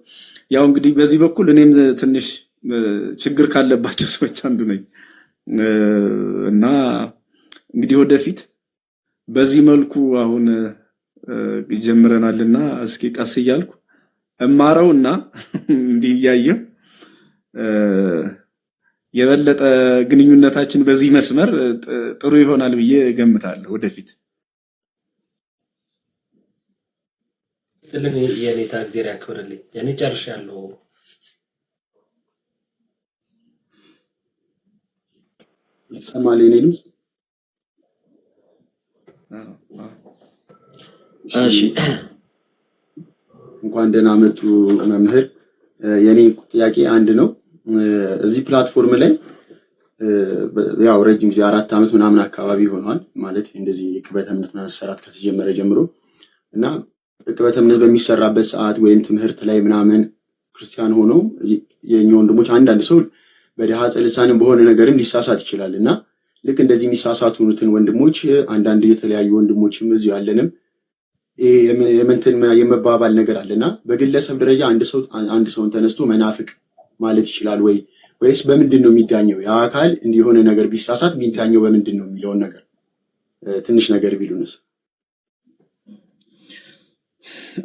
ያው እንግዲህ በዚህ በኩል እኔም ትንሽ ችግር ካለባቸው ሰዎች አንዱ ነኝ እና እንግዲህ ወደፊት በዚህ መልኩ አሁን ጀምረናልና እስኪ ቀስ እያልኩ እማረውና እንዲህ እያየሁ የበለጠ ግንኙነታችን በዚህ መስመር ጥሩ ይሆናል ብዬ እገምታለሁ ወደፊት። ስለኔ የኔታ እግዚአብሔር ያክብርልኝ። እኔ ጨርሻለሁ። ይሰማል የኔ ድምፅ? እሺ፣ እንኳን ደህና መጡ መምህር። የኔ ጥያቄ አንድ ነው። እዚህ ፕላትፎርም ላይ ያው ረጅም ጊዜ 4 ዓመት ምናምን አካባቢ ሆኗል ማለት እንደዚህ የቅበተ እምነት መሰራት ከተጀመረ ጀምሮ እና ቅበተ እምነት በሚሰራበት ሰዓት ወይም ትምህርት ላይ ምናምን ክርስቲያን ሆኖ የኛ ወንድሞች አንዳንድ ሰው በደሃ ልሳንም በሆነ ነገርም ሊሳሳት ይችላል እና ልክ እንደዚህ የሚሳሳቱትን ወንድሞች አንዳንድ የተለያዩ ወንድሞችም እዚህ ያለንም የመንተን የመባባል ነገር አለና በግለሰብ ደረጃ አንድ ሰውን ተነስቶ መናፍቅ ማለት ይችላል ወይስ በምንድን ነው የሚዳኘው? ያ አካል እንዲሆነ ነገር ቢሳሳት የሚዳኘው በምንድን ነው የሚለውን ነገር ትንሽ ነገር ቢሉንስ።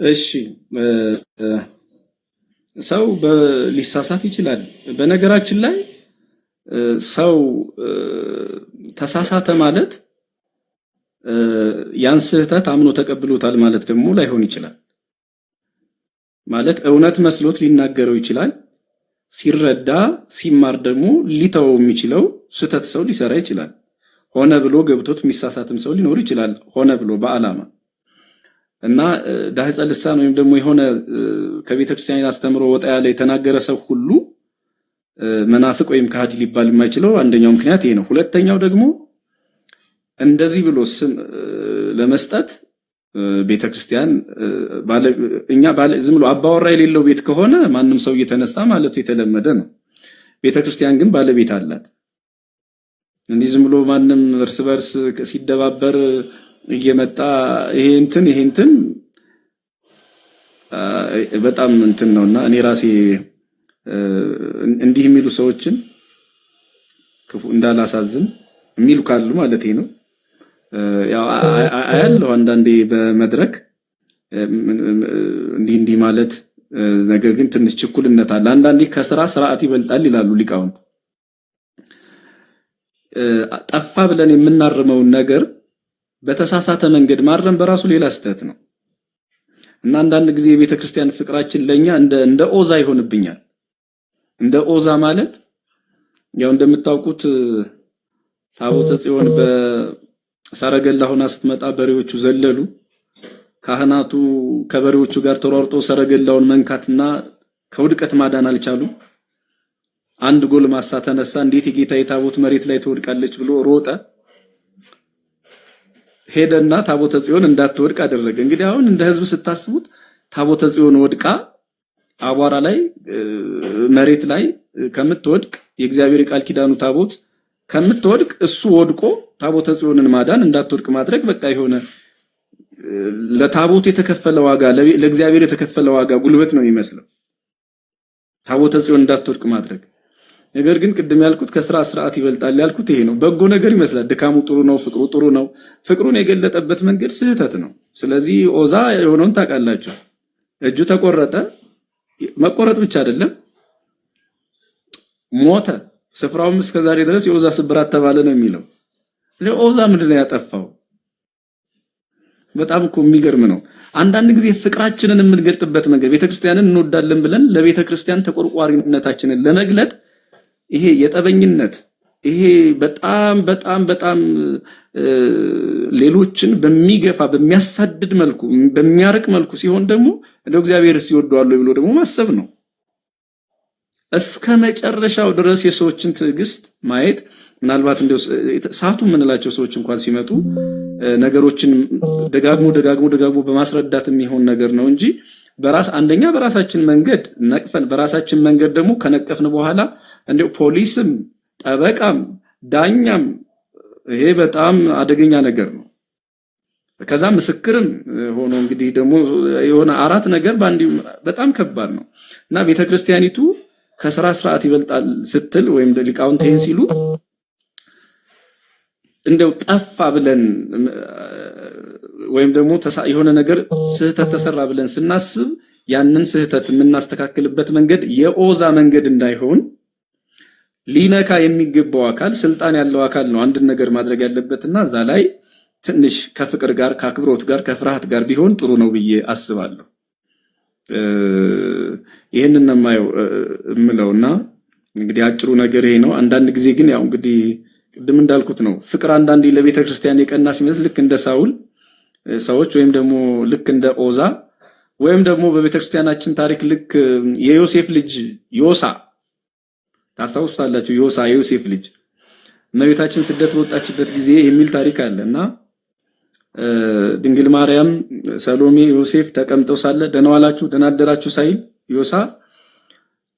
እሺ፣ ሰው ሊሳሳት ይችላል። በነገራችን ላይ ሰው ተሳሳተ ማለት ያን ስህተት አምኖ ተቀብሎታል ማለት ደግሞ ላይሆን ይችላል። ማለት እውነት መስሎት ሊናገረው ይችላል። ሲረዳ ሲማር ደግሞ ሊተወው የሚችለው ስህተት ሰው ሊሰራ ይችላል። ሆነ ብሎ ገብቶት የሚሳሳትም ሰው ሊኖር ይችላል ሆነ ብሎ በዓላማ እና ዳህጸ ልሳን ወይም ደግሞ የሆነ ከቤተክርስቲያን አስተምሮ ወጣ ያለ የተናገረ ሰው ሁሉ መናፍቅ ወይም ከሃዲ ሊባል የማይችለው አንደኛው ምክንያት ይሄ ነው። ሁለተኛው ደግሞ እንደዚህ ብሎ ስም ለመስጠት ቤተክርስቲያን ዝም ብሎ አባወራ የሌለው ቤት ከሆነ ማንም ሰው እየተነሳ ማለት የተለመደ ነው። ቤተክርስቲያን ግን ባለቤት አላት። እንዲህ ዝም ብሎ ማንም እርስ በርስ ሲደባበር እየመጣ ይሄ እንትን በጣም እንትን ነውና እኔ ራሴ እንዲህ የሚሉ ሰዎችን ክፉ እንዳላሳዝን የሚሉ ካሉ ማለት ነው ያው አያለው አንዳንዴ በመድረክ እንዲህ ማለት ነገር ግን ትንሽ ችኩልነት አለ። አንዳንዴ ከስራ ስርዓት ይበልጣል ይላሉ ሊቃውንት። ጠፋ ብለን የምናርመውን ነገር በተሳሳተ መንገድ ማረም በራሱ ሌላ ስህተት ነው እና አንዳንድ ጊዜ የቤተክርስቲያን ፍቅራችን ለኛ እንደ ኦዛ ይሆንብኛል። እንደ ኦዛ ማለት ያው እንደምታውቁት ታቦተ ጽዮን በሰረገላ ሆና ስትመጣ በሬዎቹ ዘለሉ። ካህናቱ ከበሬዎቹ ጋር ተሯርጠው ሰረገላውን መንካትና ከውድቀት ማዳን አልቻሉ። አንድ ጎልማሳ ተነሳ፣ እንዴት የጌታዬ ታቦት መሬት ላይ ትወድቃለች ብሎ ሮጠ። ሄደና ታቦተ ጽዮን እንዳትወድቅ አደረገ። እንግዲህ አሁን እንደ ህዝብ ስታስቡት ታቦተ ጽዮን ወድቃ አቧራ ላይ መሬት ላይ ከምትወድቅ የእግዚአብሔር ቃል ኪዳኑ ታቦት ከምትወድቅ እሱ ወድቆ ታቦተ ጽዮንን ማዳን እንዳትወድቅ ማድረግ በቃ የሆነ ለታቦት የተከፈለ ዋጋ ለእግዚአብሔር የተከፈለ ዋጋ ጉልበት ነው የሚመስለው ታቦተ ጽዮን እንዳትወድቅ ማድረግ። ነገር ግን ቅድም ያልኩት ከስራ ስርዓት ይበልጣል ያልኩት ይሄ ነው። በጎ ነገር ይመስላል፣ ድካሙ ጥሩ ነው፣ ፍቅሩ ጥሩ ነው። ፍቅሩን የገለጠበት መንገድ ስህተት ነው። ስለዚህ ኦዛ የሆነውን ታውቃላችሁ። እጁ ተቆረጠ። መቆረጥ ብቻ አይደለም ሞተ። ስፍራውም እስከዛሬ ድረስ የኦዛ ስብራት ተባለ ነው የሚለው። ኦዛ ምንድነው ያጠፋው? በጣም እኮ የሚገርም ነው። አንዳንድ ጊዜ ፍቅራችንን የምንገልጥበት መንገድ ቤተክርስቲያንን እንወዳለን ብለን ለቤተክርስቲያን ተቆርቋሪነታችንን ለመግለጥ ይሄ የጠበኝነት ይሄ በጣም ሌሎችን በሚገፋ በሚያሳድድ መልኩ በሚያርቅ መልኩ ሲሆን ደግሞ እንደው እግዚአብሔርስ ይወደዋል ብሎ ደግሞ ማሰብ ነው። እስከ መጨረሻው ድረስ የሰዎችን ትዕግስት ማየት ምናልባት እንደው ሳቱ የምንላቸው ሰዎች እንኳን ሲመጡ ነገሮችን ደጋግሞ በማስረዳት የሚሆን ነገር ነው እንጂ አንደኛ በራሳችን መንገድ ነቅፈን በራሳችን መንገድ ደግሞ ከነቀፍን በኋላ እንደው ፖሊስም ጠበቃም ዳኛም ይሄ በጣም አደገኛ ነገር ነው። ከዛ ምስክርም ሆኖ እንግዲህ ደግሞ የሆነ አራት ነገር ባንዲ በጣም ከባድ ነው እና ቤተክርስቲያኒቱ ከስራ ስርዓት ይበልጣል ስትል ወይም ሊቃውንት ይሄን ሲሉ እንደው ጠፋ ብለን ወይም ደግሞ የሆነ ነገር ስህተት ተሰራ ብለን ስናስብ ያንን ስህተት የምናስተካክልበት መንገድ የኦዛ መንገድ እንዳይሆን ሊነካ የሚገባው አካል ስልጣን ያለው አካል ነው አንድ ነገር ማድረግ ያለበትና እዛ ላይ ትንሽ ከፍቅር ጋር ከአክብሮት ጋር ከፍርሃት ጋር ቢሆን ጥሩ ነው ብዬ አስባለሁ። ይሄንን ነው የምለውና እንግዲህ አጭሩ ነገር ይሄ ነው። አንዳንድ ጊዜ ግን ያው እንግዲህ ቅድም እንዳልኩት ነው ፍቅር አንዳንዴ ለቤተ ክርስቲያን የቀና ሲመስል ልክ እንደ ሳውል ሰዎች ወይም ደግሞ ልክ እንደ ኦዛ ወይም ደግሞ በቤተ ክርስቲያናችን ታሪክ ልክ የዮሴፍ ልጅ ዮሳ ታስታውሱታላችሁ። የዮሴፍ ልጅ እመቤታችን ስደት በወጣችበት ጊዜ የሚል ታሪክ አለና ድንግል ማርያም ሰሎሜ ዮሴፍ ተቀምጠው ሳለ ደህና ዋላችሁ ደህና አደራችሁ ሳይል ዮሳ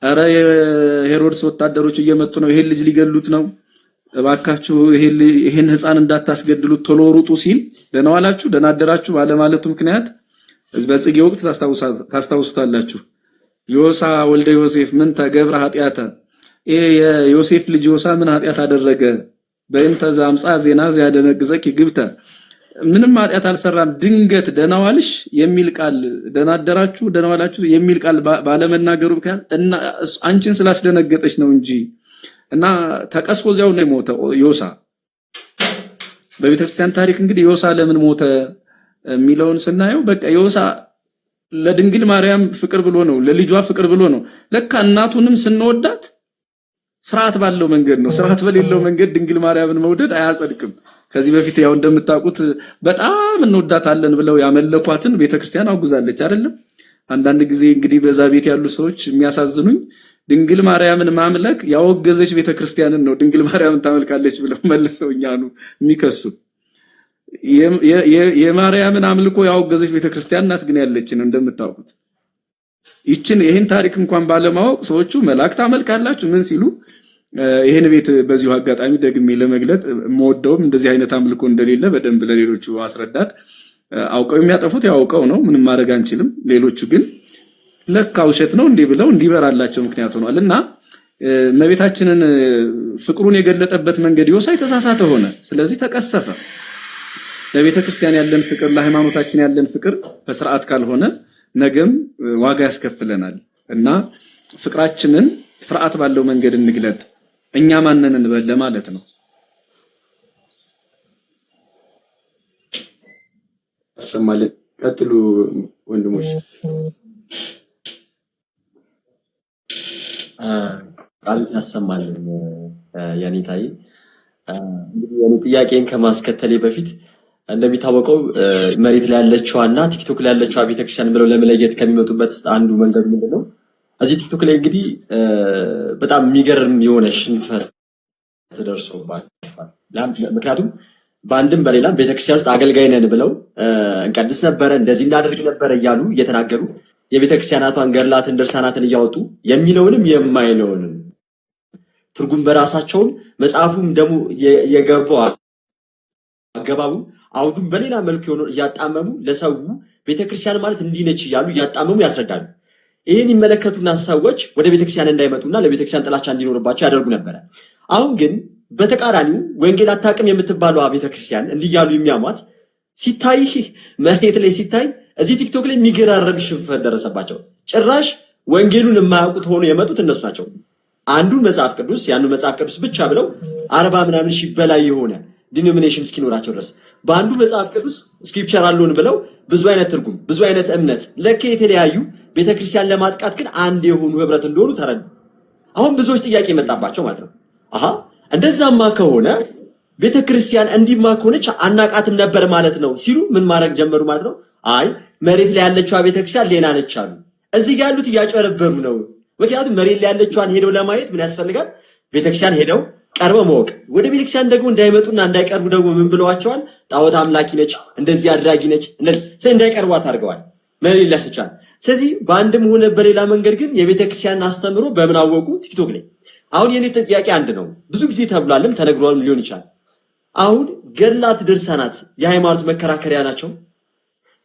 አረ የሄሮድስ ወታደሮች እየመጡ ነው ይሄን ልጅ ሊገሉት ነው እባካችሁ ይሄን ህፃን እንዳታስገድሉት ቶሎ ሩጡ ሲል ደህና ዋላችሁ ደህና አደራችሁ ባለማለቱ ምክንያት በጽጌ ወቅት ታስታውሱታላችሁ። ዮሳ ወልደ ዮሴፍ ምን ተገብረ ኃጢአተ የዮሴፍ ልጅ ዮሳ ምን ኃጢአት አደረገ? በእንተ ዛምጻ ዜና ያደነግዘክ ግብተ ምንም ኃጢአት አልሰራም። ድንገት ደህና ዋልሽ የሚል ቃል ደህና አደራችሁ ደህና ዋላችሁ የሚል ቃል ባለመናገሩ ምክንያት እና አንቺን ስላስደነገጠች ነው እንጂ እና ተቀስፎ እዚያው ነው የሞተው ዮሳ። በቤተክርስቲያን ታሪክ እንግዲህ ዮሳ ለምን ሞተ የሚለውን ስናየው በቃ ዮሳ ለድንግል ማርያም ፍቅር ብሎ ነው ለልጇ ፍቅር ብሎ ነው። ለካ እናቱንም ስንወዳት ስርዓት ባለው መንገድ ነው። ስርዓት በሌለው መንገድ ድንግል ማርያምን መውደድ አያጸድቅም። ከዚህ በፊት ያው እንደምታውቁት በጣም እንወዳታለን ብለው ያመለኳትን ቤተክርስቲያን አውግዛለች አይደለም። አንዳንድ ጊዜ እንግዲህ በዛ ቤት ያሉ ሰዎች የሚያሳዝኑኝ ድንግል ማርያምን ማምለክ ያወገዘች ቤተክርስቲያንን ነው ድንግል ማርያምን ታመልካለች ብለው መልሰው እኛኑ የሚከሱ የማርያምን አምልኮ ያወገዘች ቤተክርስቲያን ናት ግን ያለችን እንደምታውቁት ይህን ታሪክ እንኳን ባለማወቅ ሰዎቹ መላእክት አመልካላችሁ ምን ሲሉ ይሄን ቤት በዚሁ አጋጣሚ ደግሜ ለመግለጥ ሞደውም እንደዚህ አይነት አምልኮ እንደሌለ በደንብ ለሌሎቹ አስረዳት አውቀው የሚያጠፉት ያውቀው ነው ምንም ማድረግ አንችልም ሌሎቹ ግን ለካ ውሸት ነው እንዲህ ብለው እንዲበራላቸው ምክንያት ሆኗልና እመቤታችንን ፍቅሩን የገለጠበት መንገድ ዮሳይ ተሳሳተ ሆነ ስለዚህ ተቀሰፈ ለቤተ ክርስቲያን ያለን ፍቅር ለሃይማኖታችን ያለን ፍቅር በስርዓት ካልሆነ ነገም ዋጋ ያስከፍለናል እና ፍቅራችንን ስርዓት ባለው መንገድ እንግለጥ እኛ ማንነን እንበል ለማለት ነው አሰማለን ቀጥሉ ወንድሞች ቃል ያሰማልን ያኔታይ እንግዲህ የኔ ጥያቄን ከማስከተሌ በፊት እንደሚታወቀው መሬት ላይ ያለችዋና ቲክቶክ ላይ ያለችዋ ቤተክርስቲያን ብለው ለመለየት ከሚመጡበት አንዱ መንገድ ምንድነው እዚህ ቲክቶክ ላይ እንግዲህ በጣም የሚገርም የሆነ ሽንፈት ተደርሶባል ምክንያቱም በአንድም በሌላም ቤተክርስቲያን ውስጥ አገልጋይ ነን ብለው እንቀድስ ነበር እንደዚህ እናደርግ ነበር እያሉ እየተናገሩ የቤተክርስቲያናቷን ገድላትን ድርሳናትን እያወጡ የሚለውንም የማይለውንም ትርጉም በራሳቸው መጽሐፉም ደግሞ የገባው አገባቡ አውዱም በሌላ መልኩ ሆኖ ያጣመሙ ለሰው ቤተክርስቲያን ማለት እንዲነች ይያሉ ያጣመሙ ያስረዳሉ ይሄን ይመለከቱና ሰዎች ወደ ቤተክርስቲያን እንዳይመጡና ለቤተክርስቲያን ጥላቻ እንዲኖርባቸው ያደርጉ ነበር አሁን ግን በተቃራኒው ወንጌል አታቅም የምትባለው ቤተክርስቲያን እንዲያሉ የሚያሟት ሲታይ መሬት ላይ ሲታይ እዚህ ቲክቶክ ላይ የሚገራረብ ሽንፈት ደረሰባቸው ጭራሽ ወንጌሉን የማያውቁት ሆኖ የመጡት እነሱ ናቸው አንዱን መጽሐፍ ቅዱስ ያኑ መጽሐፍ ቅዱስ ብቻ ብለው 40 ምናምን ሺህ በላይ የሆነ ዲኖሚኔሽን እስኪኖራቸው ድረስ በአንዱ መጽሐፍ ቅዱስ ስክሪፕቸር አሉን ብለው ብዙ አይነት ትርጉም ብዙ አይነት እምነት ለከ የተለያዩ ቤተክርስቲያን ለማጥቃት ግን አንድ የሆኑ ህብረት እንደሆኑ ተረዱ አሁን ብዙዎች ጥያቄ መጣባቸው ማለት ነው እንደዛማ ከሆነ ቤተክርስቲያን እንዲማ ከሆነች አናቃትም ነበር ማለት ነው ሲሉ ምን ማድረግ ጀመሩ ማለት ነው አይ መሬት ላይ ያለችው ቤተክርስቲያን ሌላ ነች አሉ እዚህ ጋር ያሉት ያጨረበሩ ነው ምክንያቱም መሬት ላይ ያለችዋን ሄደው ለማየት ምን ያስፈልጋል ቤተክርስቲያን ሄደው ቀርበው ማወቅ ወደ ቤተክርስቲያን ደግሞ እንዳይመጡና እንዳይቀርቡ ደግሞ ምን ብለዋቸዋል ጣዖት አምላኪ ነች እንደዚህ አድራጊ ነች እንደዚህ እንዳይቀርቧት አድርገዋል መሬት ላይ ተቻለ ስለዚህ በአንድም ሆነ በሌላ መንገድ ግን የቤተክርስቲያን አስተምሮ በምን አወቁ ቲክቶክ ላይ አሁን የኔ ጥያቄ አንድ ነው ብዙ ጊዜ ተብሏልም ተነግሯልም ሊሆን ይችላል አሁን ገድላት ድርሳናት የሃይማኖት መከራከሪያ ናቸው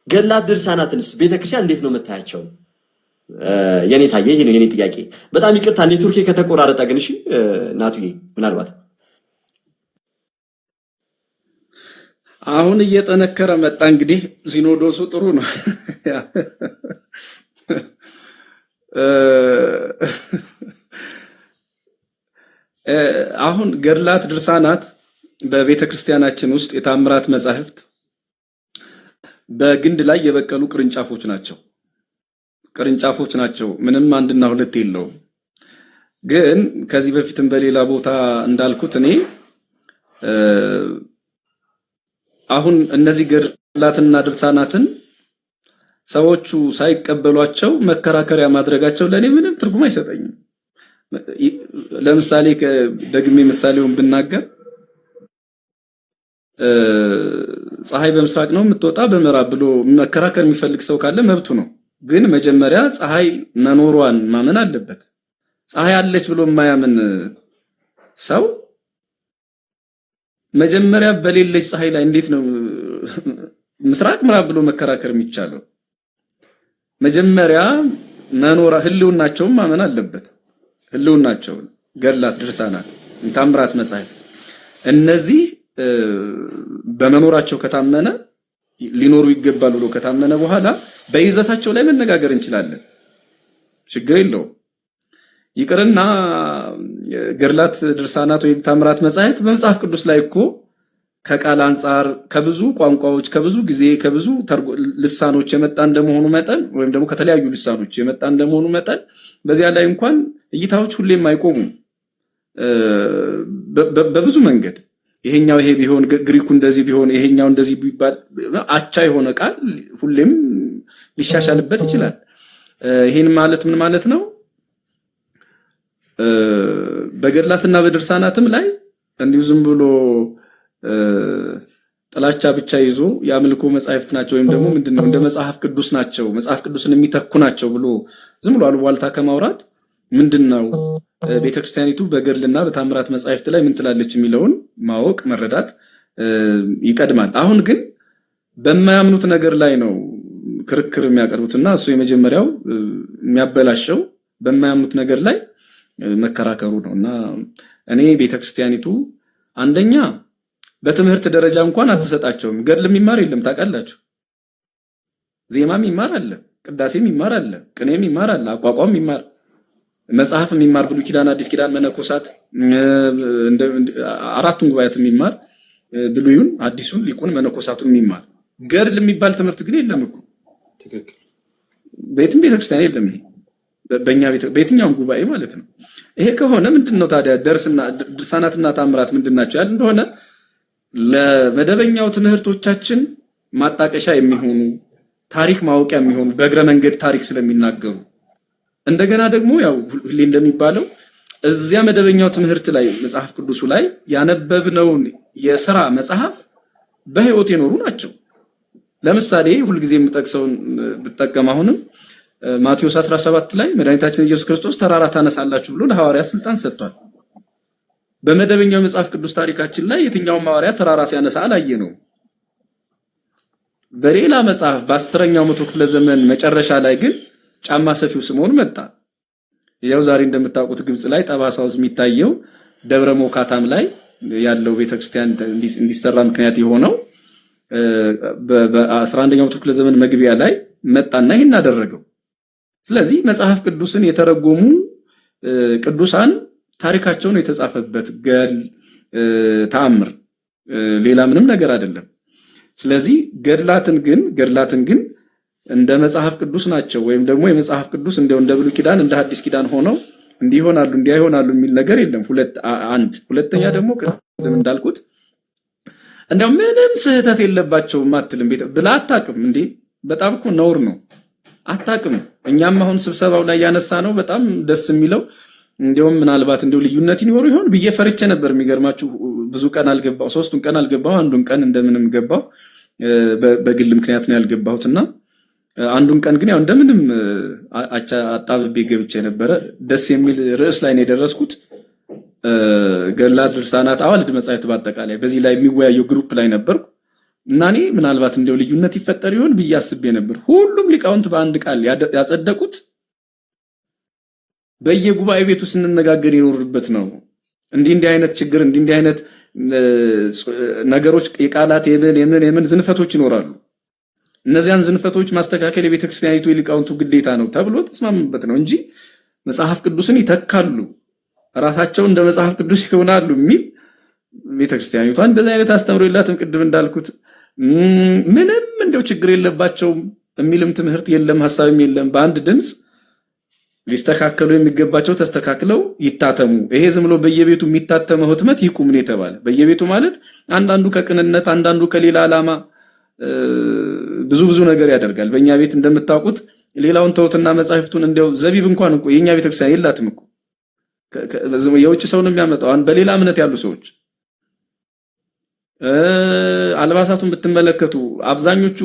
ገድላት ድርሳናትንስ ቤተክርስቲያን እንዴት ነው መታያቸው የኔ ታየ ይሄ ነው የኔ ጥያቄ በጣም ይቅርታ ኔትወርክ ከተቆራረጠ ግን እሺ ናቱዬ ምናልባት አሁን እየጠነከረ መጣ እንግዲህ ሲኖዶሱ ጥሩ ነው አሁን ገድላት ድርሳናት በቤተክርስቲያናችን ውስጥ የታምራት መጻሕፍት በግንድ ላይ የበቀሉ ቅርንጫፎች ናቸው ምንም አንድና ሁለት የለውም ግን ከዚህ በፊትም በሌላ ቦታ እንዳልኩት እኔ አሁን እነዚህ ገድላትና ድርሳናትን ሰዎቹ ሳይቀበሏቸው መከራከሪያ ማድረጋቸው ለኔ ምንም ትርጉም አይሰጠኝም ለምሳሌ ደግሜ ምሳሌውን ብናገር ፀሐይ በምስራቅ ነው የምትወጣ በምዕራብ ብሎ መከራከር የሚፈልግ ሰው ካለ መብቱ ነው ግን መጀመሪያ ፀሐይ መኖሯን ማመን አለበት ፀሐይ አለች ብሎ የማያምን ሰው መጀመሪያ በሌለች ፀሐይ ላይ እንዴት ነው ምስራቅ ምዕራብ ብሎ መከራከር የሚቻለው መጀመሪያ መኖራ ህልውናቸውን ማመን አለበት ህልውናቸው ገድላት ድርሳናት ታምራት መጻሕፍት እነዚህ በመኖራቸው ከታመነ ሊኖሩ ይገባል ብሎ ከታመነ በኋላ በይዘታቸው ላይ መነጋገር እንችላለን ችግር የለው ይቅርና ገድላት ድርሳናት ወይ ታምራት መጻሕፍት በመጽሐፍ ቅዱስ ላይ እኮ ከቃል አንፃር ከብዙ ቋንቋዎች ከብዙ ጊዜ ከብዙ ልሳኖች የመጣ እንደመሆኑ መጠን ወይም ደግሞ ከተለያዩ ልሳኖች የመጣ እንደመሆኑ መጠን በዚያ ላይ እንኳን እይታዎች ሁሌም አይቆሙም በብዙ መንገድ ይሄኛው ይሄ ቢሆን ግሪኩ እንደዚህ ቢሆን ይሄኛው እንደዚህ ቢባል አቻ የሆነ ቃል ሁሌም ሊሻሻልበት ይችላል ይሄን ማለት ምን ማለት ነው በገድላትና በድርሳናትም ላይ እንዲሁ ዝም ብሎ ጥላቻ ብቻ ይዞ የአምልኮ መጻሕፍት ናቸው ወይም ደግሞ ምንድነው እንደ መጽሐፍ ቅዱስ ናቸው መጽሐፍ ቅዱስን የሚተኩ ናቸው ብሎ ዝም ብሎ አሉባልታ ከማውራት ምንድነው ቤተክርስቲያኒቱ በገድልና በታምራት መጻሕፍት ላይ ምን ትላለች የሚለውን ማወቅ መረዳት ይቀድማል። አሁን ግን በማያምኑት ነገር ላይ ነው ክርክር የሚያቀርቡትና እሱ የመጀመሪያው የሚያበላሸው በማያምኑት ነገር ላይ መከራከሩ ነውና እኔ ቤተክርስቲያኒቱ አንደኛ በትምህርት ደረጃ እንኳን አትሰጣቸውም። ገድል የሚማር የለም ታውቃላችሁ። ዜማ የሚማር አለ፣ ቅዳሴ የሚማር አለ፣ ቅኔ የሚማር አለ፣ አቋቋም የሚማር መጽሐፍ የሚማር ብሉይ ኪዳን፣ አዲስ ኪዳን መነኮሳት አራቱን ጉባኤያት የሚማር ብሉዩን፣ አዲሱን፣ ሊቁን፣ መነኮሳቱን የሚማር ገድል የሚባል ትምህርት ግን የለም እኮ ትክክል። በየትም ቤተክርስቲያን የለም። ይሄ በእኛ በየትኛውም ጉባኤ ማለት ነው። ይሄ ከሆነ ምንድነው ታዲያ ድርሳናትና ታምራት ምንድናቸው ያል እንደሆነ ለመደበኛው ትምህርቶቻችን ማጣቀሻ የሚሆኑ ታሪክ ማወቂያ የሚሆኑ በእግረ መንገድ ታሪክ ስለሚናገሩ እንደገና ደግሞ ያው ሁሌ እንደሚባለው እዚያ መደበኛው ትምህርት ላይ መጽሐፍ ቅዱሱ ላይ ያነበብነውን የሥራ መጽሐፍ በህይወት የኖሩ ናቸው። ለምሳሌ ሁልጊዜ የምጠቅሰውን ብጠቀም አሁንም ማቴዎስ 17 ላይ መድኃኒታችን ኢየሱስ ክርስቶስ ተራራ ታነሳላችሁ ብሎ ለሐዋርያት ስልጣን ሰጥቷል። በመደበኛው መጽሐፍ ቅዱስ ታሪካችን ላይ የትኛው ሐዋርያ ተራራ ሲያነሳ አላየነው። በሌላ መጽሐፍ በ10ኛው መቶ ክፍለ ዘመን መጨረሻ ላይ ግን ጫማ ሰፊው ስምዖን መጣ። ያው ዛሬ እንደምታውቁት ግብጽ ላይ ጠባሳው የሚታየው ደብረ ሞካታም ላይ ያለው ቤተክርስቲያን እንዲሰራ ምክንያት የሆነው በ11ኛው መቶ ክፍለ ዘመን መግቢያ ላይ መጣና ይሄን አደረገው። ስለዚህ መጽሐፍ ቅዱስን የተረጎሙ ቅዱሳን ታሪካቸውን የተጻፈበት ገድል ተአምር ሌላ ምንም ነገር አይደለም። ስለዚህ ገድላትን ግን እንደ መጽሐፍ ቅዱስ ናቸው ወይም ደግሞ የመጽሐፍ ቅዱስ እንደው እንደ ብሉይ ኪዳን እንደ ሐዲስ ኪዳን ሆነው እንዲሆናሉ እንዲያይሆናሉ የሚል ነገር የለም። ሁለተኛ ደግሞ ቅድም እንዳልኩት እንደው ምንም ስህተት የለባቸውም አትልም ብላ አታውቅም እንዴ? በጣም እኮ ነውር ነው። አታውቅም። እኛም አሁን ስብሰባው ላይ ያነሳ ነው በጣም ደስ የሚለው እንደውም ምናልባት እንደው ልዩነት ይኖር ይሆን ብዬ ፈርቼ ነበር። የሚገርማችሁ ብዙ ቀን አልገባው፣ 3ቱን ቀን አልገባው፣ አንዱን ቀን እንደምንም ገባው። በግል ምክንያት ነው ያልገባሁትና አንዱን ቀን ግን ያው እንደምንም አጣብቤ ገብቼ ነበረ። ደስ የሚል ርዕስ ላይ ነው የደረስኩት። ገድላት፣ ድርሳናት፣ አዋልድ መጻሕፍት በአጠቃላይ በዚህ ላይ የሚወያየው ግሩፕ ላይ ነበርኩ እና እኔ ምናልባት እንደው ልዩነት ይፈጠር ይሆን ብዬ አስቤ ነበር። ሁሉም ሊቃውንት በአንድ ቃል ያጸደቁት በየጉባኤ ቤቱ ስንነጋገር የኖርበት ነው። እንዲህ አይነት ችግር እንዲህ አይነት ነገሮች የቃላት የምን ዝንፈቶች ይኖራሉ። እነዚያን ዝንፈቶች ማስተካከል የቤተክርስቲያኒቱ የሊቃውንቱ ግዴታ ነው ተብሎ ተስማምበት ነው እንጂ መጽሐፍ ቅዱስን ይተካሉ ራሳቸው እንደ መጽሐፍ ቅዱስ ይሆናሉ የሚል ቤተክርስቲያኒቷን በዛ አይነት አስተምሮ የላትም። ቅድም እንዳልኩት ምንም እንደው ችግር የለባቸውም የሚልም ትምህርት የለም፣ ሐሳብም የለም። በአንድ ድምጽ ሊስተካከሉ የሚገባቸው ተስተካክለው ይታተሙ። ይሄ ዝም ብሎ በየቤቱ የሚታተመው ህትመት ይቁም ነው የተባለ። በየቤቱ ማለት አንዳንዱ ከቅንነት አንዳንዱ ከሌላ ዓላማ ብዙ ነገር ያደርጋል። በእኛ ቤት እንደምታውቁት ሌላውን ተውትና መጻሕፍቱን እንደው ዘቢብ እንኳን እኮ የኛ ቤተክርስቲያን የላትም እኮ የውጭ ሰው ነው የሚያመጣው። በሌላ እምነት ያሉ ሰዎች አልባሳቱን ብትመለከቱ አብዛኞቹ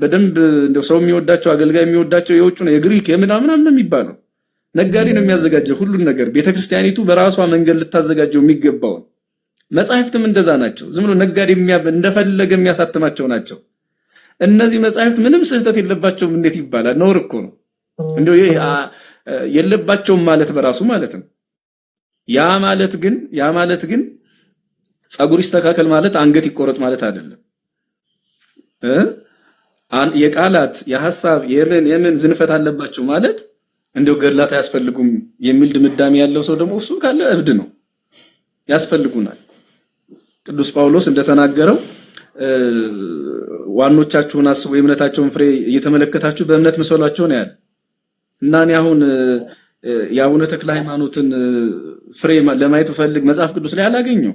በደንብ እንደው ሰው የሚወዳቸው አገልጋይ የሚወዳቸው የውጭ ነው፣ የግሪክ የምናምን ነው የሚባለው። ነጋዴ ነው የሚያዘጋጀው ሁሉን ነገር። ቤተክርስቲያኒቱ በራሷ መንገድ ልታዘጋጀው የሚገባው። መጻሕፍትም እንደዛ ናቸው። ዝም ብሎ ነጋዴ እንደፈለገ የሚያሳትማቸው ናቸው። እነዚህ መጻሕፍት ምንም ስህተት የለባቸውም እንዴት ይባላል? ነውር እኮ ነው። እንደው የለባቸውም ማለት በራሱ ማለት ነው። ያ ማለት ግን ጸጉር ይስተካከል ማለት አንገት ይቆረጥ ማለት አይደለም። የቃላት የሐሳብ የምን ዝንፈት አለባቸው ማለት እንደው ገድላት አያስፈልጉም የሚል ድምዳሜ ያለው ሰው ደግሞ እሱ ካለ እብድ ነው። ያስፈልጉናል። ቅዱስ ጳውሎስ እንደተናገረው ዋኖቻችሁን አስቡ፣ የእምነታቸውን ፍሬ እየተመለከታችሁ በእምነት ምሰሏቸው ነው ያለ እና እኔ አሁን የአቡነ ተክለ ሃይማኖትን ፍሬ ለማየት ፈልግ መጽሐፍ ቅዱስ ላይ አላገኘው።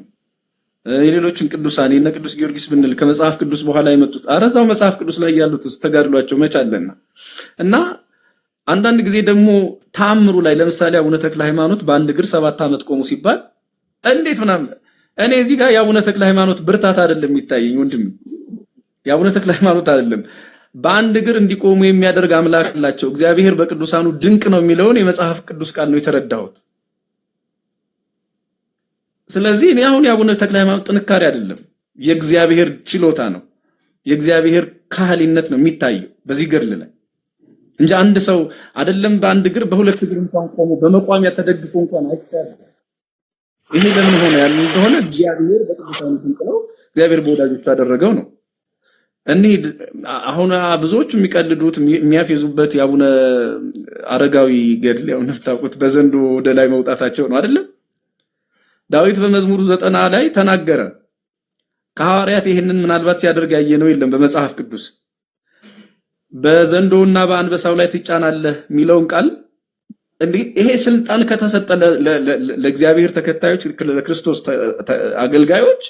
የሌሎችን ቅዱሳን የነ ቅዱስ ጊዮርጊስ ብንል ከመጽሐፍ ቅዱስ በኋላ የመጡት አረዛው መጽሐፍ ቅዱስ ላይ ያሉት ተጋድሏቸው መቻለና እና አንዳንድ ጊዜ ደግሞ ተአምሩ ላይ ለምሳሌ አቡነ ተክለ ሃይማኖት በአንድ እግር 7 ዓመት ቆሙ ሲባል እንዴት ምናምን እኔ እዚህ ጋር የአቡነ ተክለ ሃይማኖት ብርታት አይደለም የሚታየኝ ወንድም፣ የአቡነ ተክለ ሃይማኖት አይደለም በአንድ እግር እንዲቆሙ የሚያደርግ አምላክ አላቸው እግዚአብሔር በቅዱሳኑ ድንቅ ነው የሚለውን የመጽሐፍ ቅዱስ ቃል ነው የተረዳሁት። ስለዚህ እኔ አሁን የአቡነ ተክለ ሃይማኖት ጥንካሬ አይደለም የእግዚአብሔር ችሎታ ነው፣ የእግዚአብሔር ካህሊነት ነው የሚታየው በዚህ ገድል ላይ እንጂ አንድ ሰው አይደለም በአንድ እግር በሁለት እግር እንኳን ቆሞ በመቋሚያ ተደግፎ እንኳን አይቻልም። ይሄ ለምን ሆነ ያልን እንደሆነ እግዚአብሔር በቅዱሳኑ ድንቅ ነው፣ እግዚአብሔር በወዳጆቹ ያደረገው ነው። እንሂድ አሁን ብዙዎች የሚቀልዱት የሚያፌዙበት የአቡነ አረጋዊ ገድል ያው እንደምታውቁት በዘንዶ ወደ ላይ መውጣታቸው ነው አይደለም። ዳዊት በመዝሙሩ 90 ላይ ተናገረ። ከሐዋርያት ይሄንን ምናልባት ሲያደርግ ያየነው የለም በመጽሐፍ ቅዱስ። በዘንዶውና በአንበሳው ላይ ትጫናለህ የሚለውን ቃል እንዲህ ይሄ ስልጣን ከተሰጠ ለእግዚአብሔር ተከታዮች ለክርስቶስ አገልጋዮች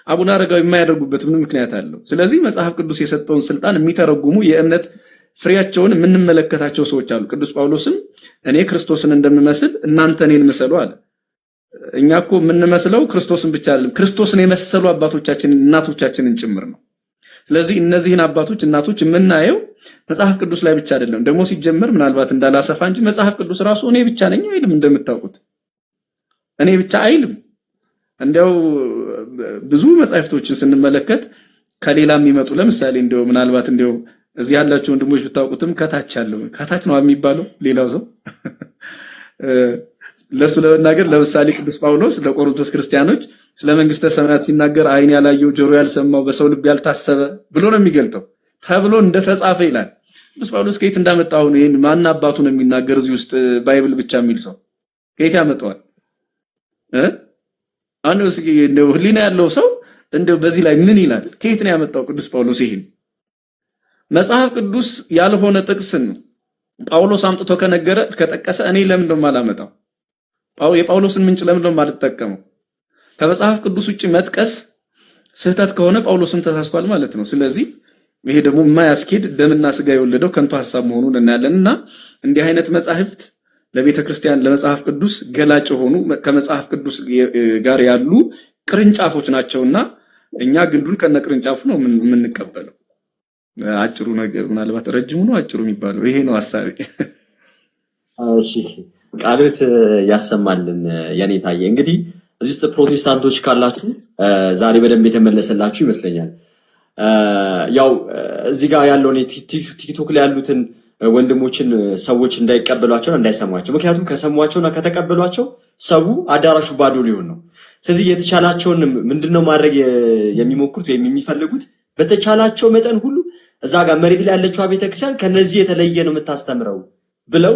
አቡነ አረጋዊ የማያደርጉበት ምን ምክንያት አለው? ስለዚህ መጽሐፍ ቅዱስ የሰጠውን ስልጣን የሚተረጉሙ የእምነት ፍሬያቸውን የምንመለከታቸው ሰዎች አሉ። ቅዱስ ጳውሎስም እኔ ክርስቶስን እንደምመስል እናንተ እኔን ምሰሉ አለ። እኛ እኮ የምንመስለው ክርስቶስን ብቻ አይደለም ክርስቶስን የመሰሉ አባቶቻችንን እናቶቻችንን ጭምር ነው። ስለዚህ እነዚህን አባቶች እናቶች የምናየው መጽሐፍ ቅዱስ ላይ ብቻ አይደለም። ደግሞ ሲጀመር ምናልባት እንዳላሰፋ እንጂ መጽሐፍ ቅዱስ ራሱ እኔ ብቻ ነኝ አይልም። እንደምታውቁት እኔ ብቻ አይልም። እንደው ብዙ መጽሐፍቶችን ስንመለከት ከሌላ የሚመጡ ለምሳሌ እንደው ምናልባት እንደው እዚህ ያላችሁ ወንድሞች ብታውቁትም ከታች ነው የሚባለው ሌላው ሰው ለሱ ለመናገር ለምሳሌ ቅዱስ ጳውሎስ ለቆሮንቶስ ክርስቲያኖች ስለ መንግስተ ሰማያት ሲናገር ዓይን ያላየው ጆሮ ያልሰማው በሰው ልብ ያልታሰበ ብሎ ነው የሚገልጠው ተብሎ እንደተጻፈ ይላል። ቅዱስ ጳውሎስ ከየት እንዳመጣው ነው ይሄን ማን አባቱ ነው የሚናገር እዚህ ውስጥ ባይብል ብቻ የሚል ሰው ከየት ያመጣዋል? አንዱስ እንደው ህሊና ያለው ሰው እንደው በዚህ ላይ ምን ይላል? ከየት ነው ያመጣው ቅዱስ ጳውሎስ ይሄን? መጽሐፍ ቅዱስ ያልሆነ ጥቅስን ጳውሎስ አምጥቶ ከነገረ ከጠቀሰ እኔ ለምን እንደማላመጣው የጳውሎስን ምንጭ ለምን እንደማልጠቀመው ከመጽሐፍ ቅዱስ ውጪ መጥቀስ ስህተት ከሆነ ጳውሎስም ተሳስቷል ማለት ነው። ስለዚህ ይሄ ደግሞ የማያስኬድ ደምና ስጋ የወለደው ከንቱ ሐሳብ መሆኑን እናያለንና እንዲህ አይነት መጻሕፍት ለቤተ ክርስቲያን ለመጽሐፍ ቅዱስ ገላጭ ሆኑ ከመጽሐፍ ቅዱስ ጋር ያሉ ቅርንጫፎች ናቸውና እኛ ግንዱን ከነቅርንጫፉ ነው የምንቀበለው። አጭሩ ነገር ምናልባት ረጅሙ ነው አጭሩ የሚባለው ይሄ ነው ሐሳቤ። እሺ ቃልት ያሰማልን የኔታዬ። እንግዲህ እዚህ ውስጥ ፕሮቴስታንቶች ካላችሁ ዛሬ በደንብ የተመለሰላችሁ ይመስለኛል። ያው እዚህ ጋር ያለው ቲክቶክ ላይ ያሉትን ወንድሞችን ሰዎች እንዳይቀበሏቸው እንዳይሰሟቸው፣ ምክንያቱም ከሰሟቸውና ከተቀበሏቸው ሰው አዳራሹ ባዶ ሊሆን ነው። ስለዚህ የተቻላቸውን ምንድነው ማድረግ የሚሞክሩት ወይም የሚፈልጉት በተቻላቸው መጠን ሁሉ እዛ ጋር መሬት ላይ ያለችው ቤተክርስቲያን ከነዚህ የተለየ ነው የምታስተምረው ብለው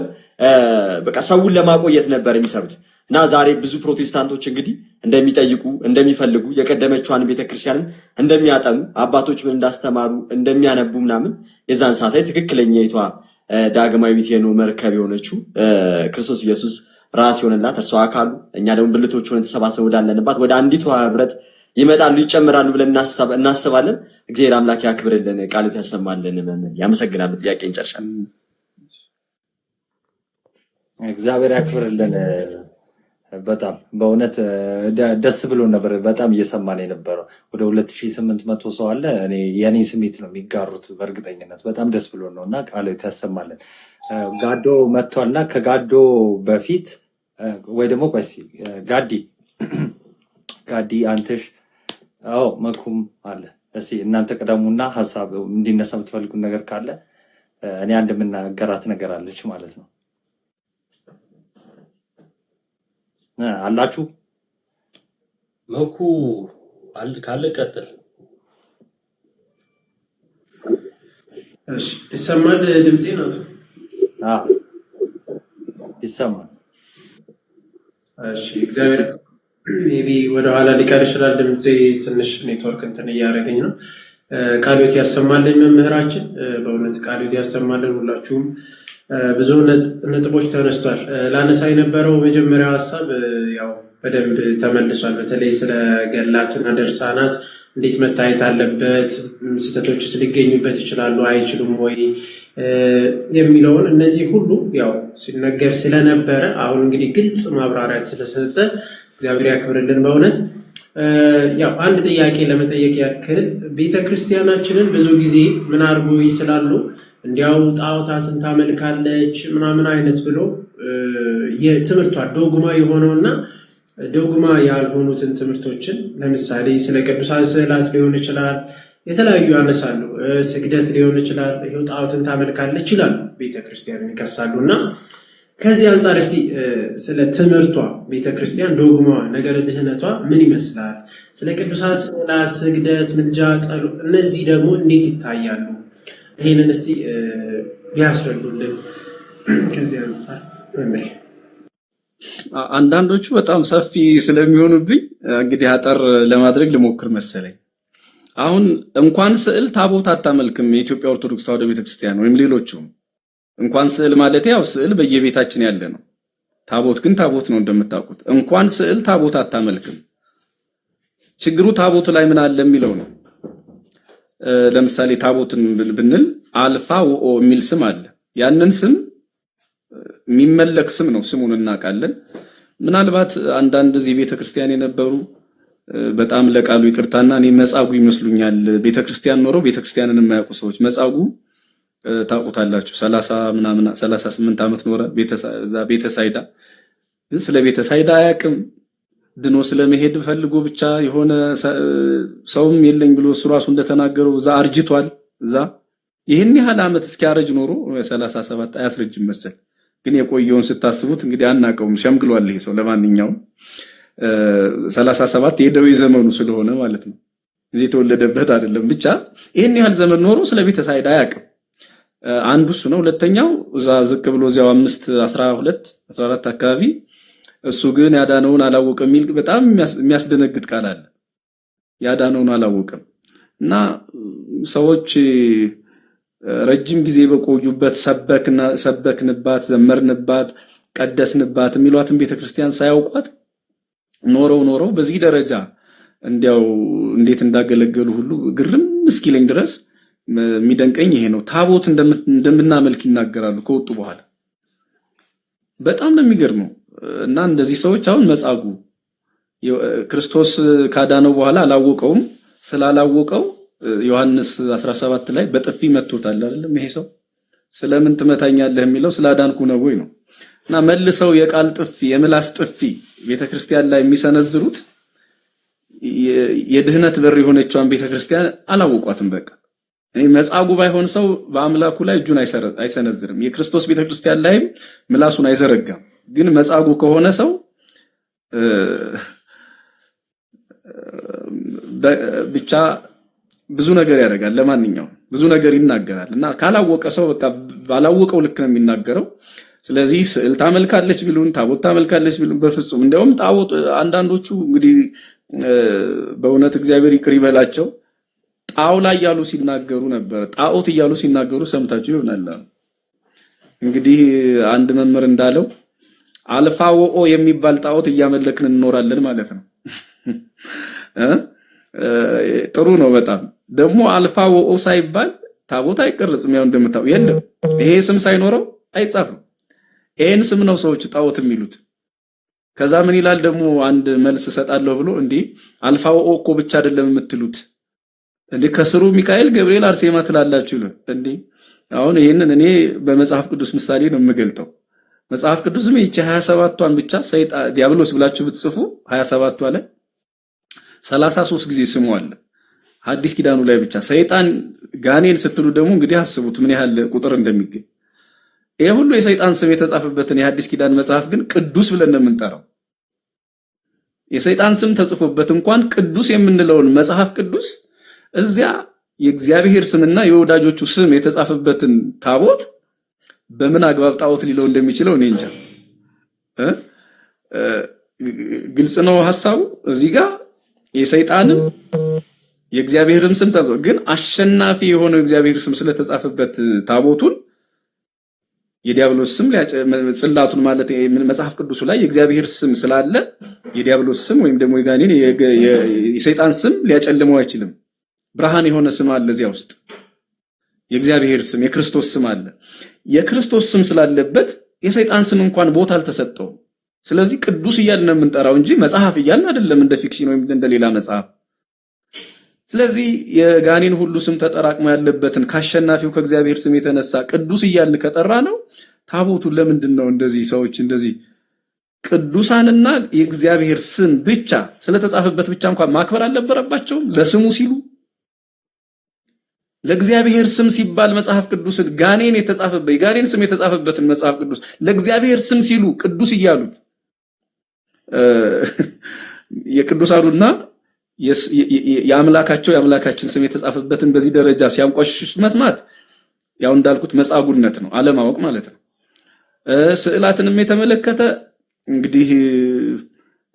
በቃ ሰውን ለማቆየት ነበር የሚሰሩት። እና ዛሬ ብዙ ፕሮቴስታንቶች እንግዲህ እንደሚጠይቁ እንደሚፈልጉ የቀደመችዋን ቤተክርስቲያንን እንደሚያጠኑ አባቶች ምን እንዳስተማሩ እንደሚያነቡ ምናምን የዛን ሰዓት ላይ ትክክለኛይቷ ዳግማዊት የኖህ መርከብ የሆነችው ክርስቶስ ኢየሱስ ራስ የሆነላት እርሷ አካሉ እኛ ደግሞ ብልቶች ሆነን ተሰባስበን ወዳለንባት ወደ አንዲቷ ህብረት ይመጣሉ ይጨምራሉ ብለን እናስባለን። እግዚአብሔር አምላክ ያክብርልን፣ ቃሉን ያሰማልን። መምህር ያመሰግናለሁ። ጥያቄ እንጨርሻለን። እግዚአብሔር ያክብርልን። በጣም በእውነት ደስ ብሎ ነበር። በጣም እየሰማን የነበረው ወደ 2800 ሰው አለ። እኔ የኔ ስሜት ነው የሚጋሩት በእርግጠኝነት በጣም ደስ ብሎ ነው እና ቃሉን ያሰማልን። ጋዶ መጥቷልና ከጋዶ በፊት ወይ ደግሞ ቆይ ጋዲ አንተሽ መኩም አለ። እስኪ እናንተ ቀደሙና ሐሳብ እንዲነሳ የምትፈልጉት ነገር ካለ እኔ አንድ የምናገራት ነገር አለች ማለት ነው። አላችሁ መኩ ካለ ቀጥል። እሺ ይሰማል ድምጼ ነው? ይሰማል። እሺ እግዚአብሔር ሜቢ ወደ ኋላ ሊቀር ይችላል ድምጼ ትንሽ ኔትወርክ እንትን እያደረገኝ ነው። ቃልዮት ያሰማልን መምህራችን፣ በእውነት ቃልዮት ያሰማልን። ሁላችሁም ብዙ ነጥቦች ተነስቷል። ላነሳ የነበረው መጀመሪያው ሐሳብ ያው በደንብ ተመልሷል። በተለይ ስለ ገድላትና ድርሳናት እንዴት መታየት አለበት፣ ስህተቶች ውስጥ ሊገኙበት ይችላሉ አይችሉም ወይ የሚለውን እነዚህ ሁሉ ያው ሲነገር ስለነበረ አሁን እንግዲህ ግልጽ ማብራሪያ ስለሰጠ እግዚአብሔር ያክብርልን በእውነት። ያው አንድ ጥያቄ ለመጠየቅ ያክል ቤተክርስቲያናችንን ብዙ ጊዜ ምን አድርጎ ይስላሉ፣ እንዲያው ጣዖታትን ታመልካለች ምናምን አይነት ብሎ የትምህርቷ ዶግማ የሆነውና ዶግማ ያልሆኑትን ትምህርቶችን ለምሳሌ ስለ ቅዱሳን ስዕላት ሊሆን ይችላል የተለያዩ ያነሳሉ። ስግደት ሊሆን ይችላል፣ ይሄው ጣዖትን ታመልካለች ይላሉ፣ ቤተክርስቲያንን ይከሳሉ። እና ከዚህ አንጻር እስቲ ስለ ትምህርቷ ቤተክርስቲያን ዶግማ ነገረ ድህነቷ ምን ይመስላል? ስለ ቅዱሳን ስዕላት፣ ስግደት፣ ምልጃ፣ ጸሎት እነዚህ ደግሞ እንዴት ይታያሉ? ይሄንን እስቲ ቢያስረዱልን ከዚህ አንጻር መምሬ። አንዳንዶቹ በጣም ሰፊ ስለሚሆኑብኝ እንግዲህ አጠር ለማድረግ ልሞክር መሰለኝ። አሁን እንኳን ስዕል ታቦት አታመልክም የኢትዮጵያ ኦርቶዶክስ ተዋሕዶ ቤተክርስቲያን ወይም ሌሎቹም። እንኳን ስዕል ማለት ያው ስዕል በየቤታችን ያለ ነው። ታቦት ግን ታቦት ነው እንደምታውቁት። እንኳን ስዕል ታቦት አታመልክም። ችግሩ ታቦቱ ላይ ምን አለ የሚለው ነው። ለምሳሌ ታቦትን ብንል አልፋ ወኦ የሚል ስም አለ። ያንን ስም የሚመለክ ስም ነው። ስሙን እናውቃለን። ምናልባት አንዳንድ እዚህ ቤተክርስቲያን የነበሩ በጣም ለቃሉ ይቅርታና እኔ መጻጉዕ ይመስሉኛል ቤተክርስቲያን ኖረው ቤተክርስቲያንን የማያውቁ ሰዎች። መጻጉዕ ታውቁታላችሁ። 38 ዓመት ኖረ ቤተሳይዳ። ግን ስለ ቤተሳይዳ አያውቅም። ድኖ ስለመሄድ ፈልጎ ብቻ የሆነ ሰውም የለኝ ብሎ እሱ ራሱ እንደተናገረው እዛ አርጅቷል። እዛ ይህን ያህል ዓመት እስኪያረጅ ኖሮ 37 አያስረጅም መሰል። ግን የቆየውን ስታስቡት እንግዲህ አናውቀውም፣ ሸምግሏል ይሄ ሰው። ለማንኛውም 37 የደዌ ዘመኑ ስለሆነ ማለት ነው እንጂ የተወለደበት አይደለም። ብቻ ይህን ያህል ዘመን ኖሮ ስለ ቤተሳይዳ አያውቅም። አንዱ እሱ ነው። ሁለተኛው እዛ ዝቅ ብሎ እዚያው 5:12-14 አካባቢ እሱ ግን ያዳነውን አላወቀም የሚል በጣም የሚያስደነግጥ ቃል አለ። ያዳነውን አላወቀም። እና ሰዎች ረጅም ጊዜ በቆዩበት ሰበክንባት፣ ዘመርንባት፣ ቀደስንባት የሚሏትን ቤተክርስቲያን ሳያውቋት ኖረው በዚህ ደረጃ እንዲያው እንዴት እንዳገለገሉ ሁሉ ግርም እስኪለኝ ድረስ የሚደንቀኝ ይሄ ነው። ታቦት እንደምናመልክ ይናገራሉ ከወጡ በኋላ። በጣም ነው የሚገርመው። እና እንደዚህ ሰዎች አሁን መጻጉዕ ክርስቶስ ካዳነው በኋላ አላወቀውም። ስላላወቀው ዮሐንስ 17 ላይ በጥፊ መቶታል አይደለም? ይሄ ሰው ስለምን ትመታኛለህ የሚለው ስላዳንኩ ነው ወይ ነው። እና መልሰው የቃል ጥፊ የምላስ ጥፊ ቤተክርስቲያን ላይ የሚሰነዝሩት የድህነት በር የሆነችዋን ቤተክርስቲያን አላወቋትም። በቃ መጻጉዕ ባይሆን ሰው በአምላኩ ላይ እጁን አይሰነዝርም። የክርስቶስ ቤተክርስቲያን ላይም ምላሱን አይዘረጋም። ግን መጻጉዕ ከሆነ ሰው ብቻ ብዙ ነገር ያደርጋል። ለማንኛውም ብዙ ነገር ይናገራል። እና ካላወቀ ሰው በቃ ባላወቀው ልክ ነው የሚናገረው። ስለዚህ ስዕል ታመልካለች ቢሉን፣ ታቦት ታመልካለች ቢሉን በፍጹም። እንደውም ጣዖት አንዳንዶቹ እንግዲህ በእውነት እግዚአብሔር ይቅር ይበላቸው ጣውላ እያሉ ሲናገሩ ነበር። ጣዖት እያሉ ሲናገሩ ሰምታችሁ ይሆናል። እንግዲህ አንድ መምህር እንዳለው አልፋ ወኦ የሚባል ጣዖት እያመለክን እንኖራለን ማለት ነው። ጥሩ ነው በጣም። ደግሞ አልፋ ወኦ ሳይባል ታቦት አይቀርጽም። ያው እንደምታው የለም፣ ይሄ ስም ሳይኖረው አይጻፍም። ይሄን ስም ነው ሰዎች ጣዖት የሚሉት። ከዛ ምን ይላል ደግሞ አንድ መልስ እሰጣለሁ ብሎ እንዴ አልፋ ወኦ እኮ ብቻ አይደለም የምትሉት እንዴ ከስሩ ሚካኤል፣ ገብርኤል፣ አርሴማ ትላላችሁ ይላል እንዴ። አሁን ይሄንን እኔ በመጽሐፍ ቅዱስ ምሳሌ ነው የምገልጠው። መጽሐፍ ቅዱስም ይቺ 27ቷን ብቻ ሰይጣን ዲያብሎስ ብላችሁ ብትጽፉ 27ቷ ላይ 33 ጊዜ ስሙ አለ። ሐዲስ ኪዳኑ ላይ ብቻ ሰይጣን ጋኔን ስትሉ ደግሞ እንግዲህ አስቡት ምን ያህል ቁጥር እንደሚገኝ። ይሄ ሁሉ የሰይጣን ስም የተጻፈበትን የሐዲስ ኪዳን መጽሐፍ ግን ቅዱስ ብለን ነው የምንጠራው። የሰይጣን ስም ተጽፎበት እንኳን ቅዱስ የምንለውን መጽሐፍ ቅዱስ እዚያ የእግዚአብሔር ስምና የወዳጆቹ ስም የተጻፈበትን ታቦት በምን አግባብ ጣዖት ሊለው እንደሚችለው እኔ እንጃ። ግልጽ ነው ሐሳቡ እዚህ ጋር የሰይጣንም የእግዚአብሔርም ስም ግን አሸናፊ የሆነው የእግዚአብሔር ስም ስለተጻፈበት ታቦቱን የዲያብሎስ ስም ጽላቱን ማለት መጽሐፍ ቅዱሱ ላይ የእግዚአብሔር ስም ስላለ የዲያብሎስ ስም ወይም ደግሞ የጋኔን የሰይጣን ስም ሊያጨልመው አይችልም። ብርሃን የሆነ ስም አለ እዚያ ውስጥ። የእግዚአብሔር ስም የክርስቶስ ስም አለ። የክርስቶስ ስም ስላለበት የሰይጣን ስም እንኳን ቦታ አልተሰጠውም። ስለዚህ ቅዱስ እያልን ነው የምንጠራው እንጂ መጽሐፍ እያልን አይደለም፣ እንደ ፊክሽን ወይም እንደ ሌላ መጽሐፍ። ስለዚህ የጋኔን ሁሉ ስም ተጠራቅሞ ያለበትን ካሸናፊው ከእግዚአብሔር ስም የተነሳ ቅዱስ እያልን ከጠራ ነው ታቦቱ ለምንድን ነው እንደዚህ ሰዎች እንደዚህ ቅዱሳንና የእግዚአብሔር ስም ብቻ ስለተጻፈበት ብቻ እንኳን ማክበር አልነበረባቸውም? ለስሙ ሲሉ ለእግዚአብሔር ስም ሲባል መጽሐፍ ቅዱስን ጋኔን የተጻፈበት የጋኔን ስም የተጻፈበትን መጽሐፍ ቅዱስ ለእግዚአብሔር ስም ሲሉ ቅዱስ እያሉት የቅዱሳኑና የአምላካችን ስም የተጻፈበትን በዚህ ደረጃ ሲያንቋሽሽ መስማት ያው እንዳልኩት መጻጉነት ነው፣ አለማወቅ ማለት ነው። ስዕላትንም የተመለከተ እንግዲህ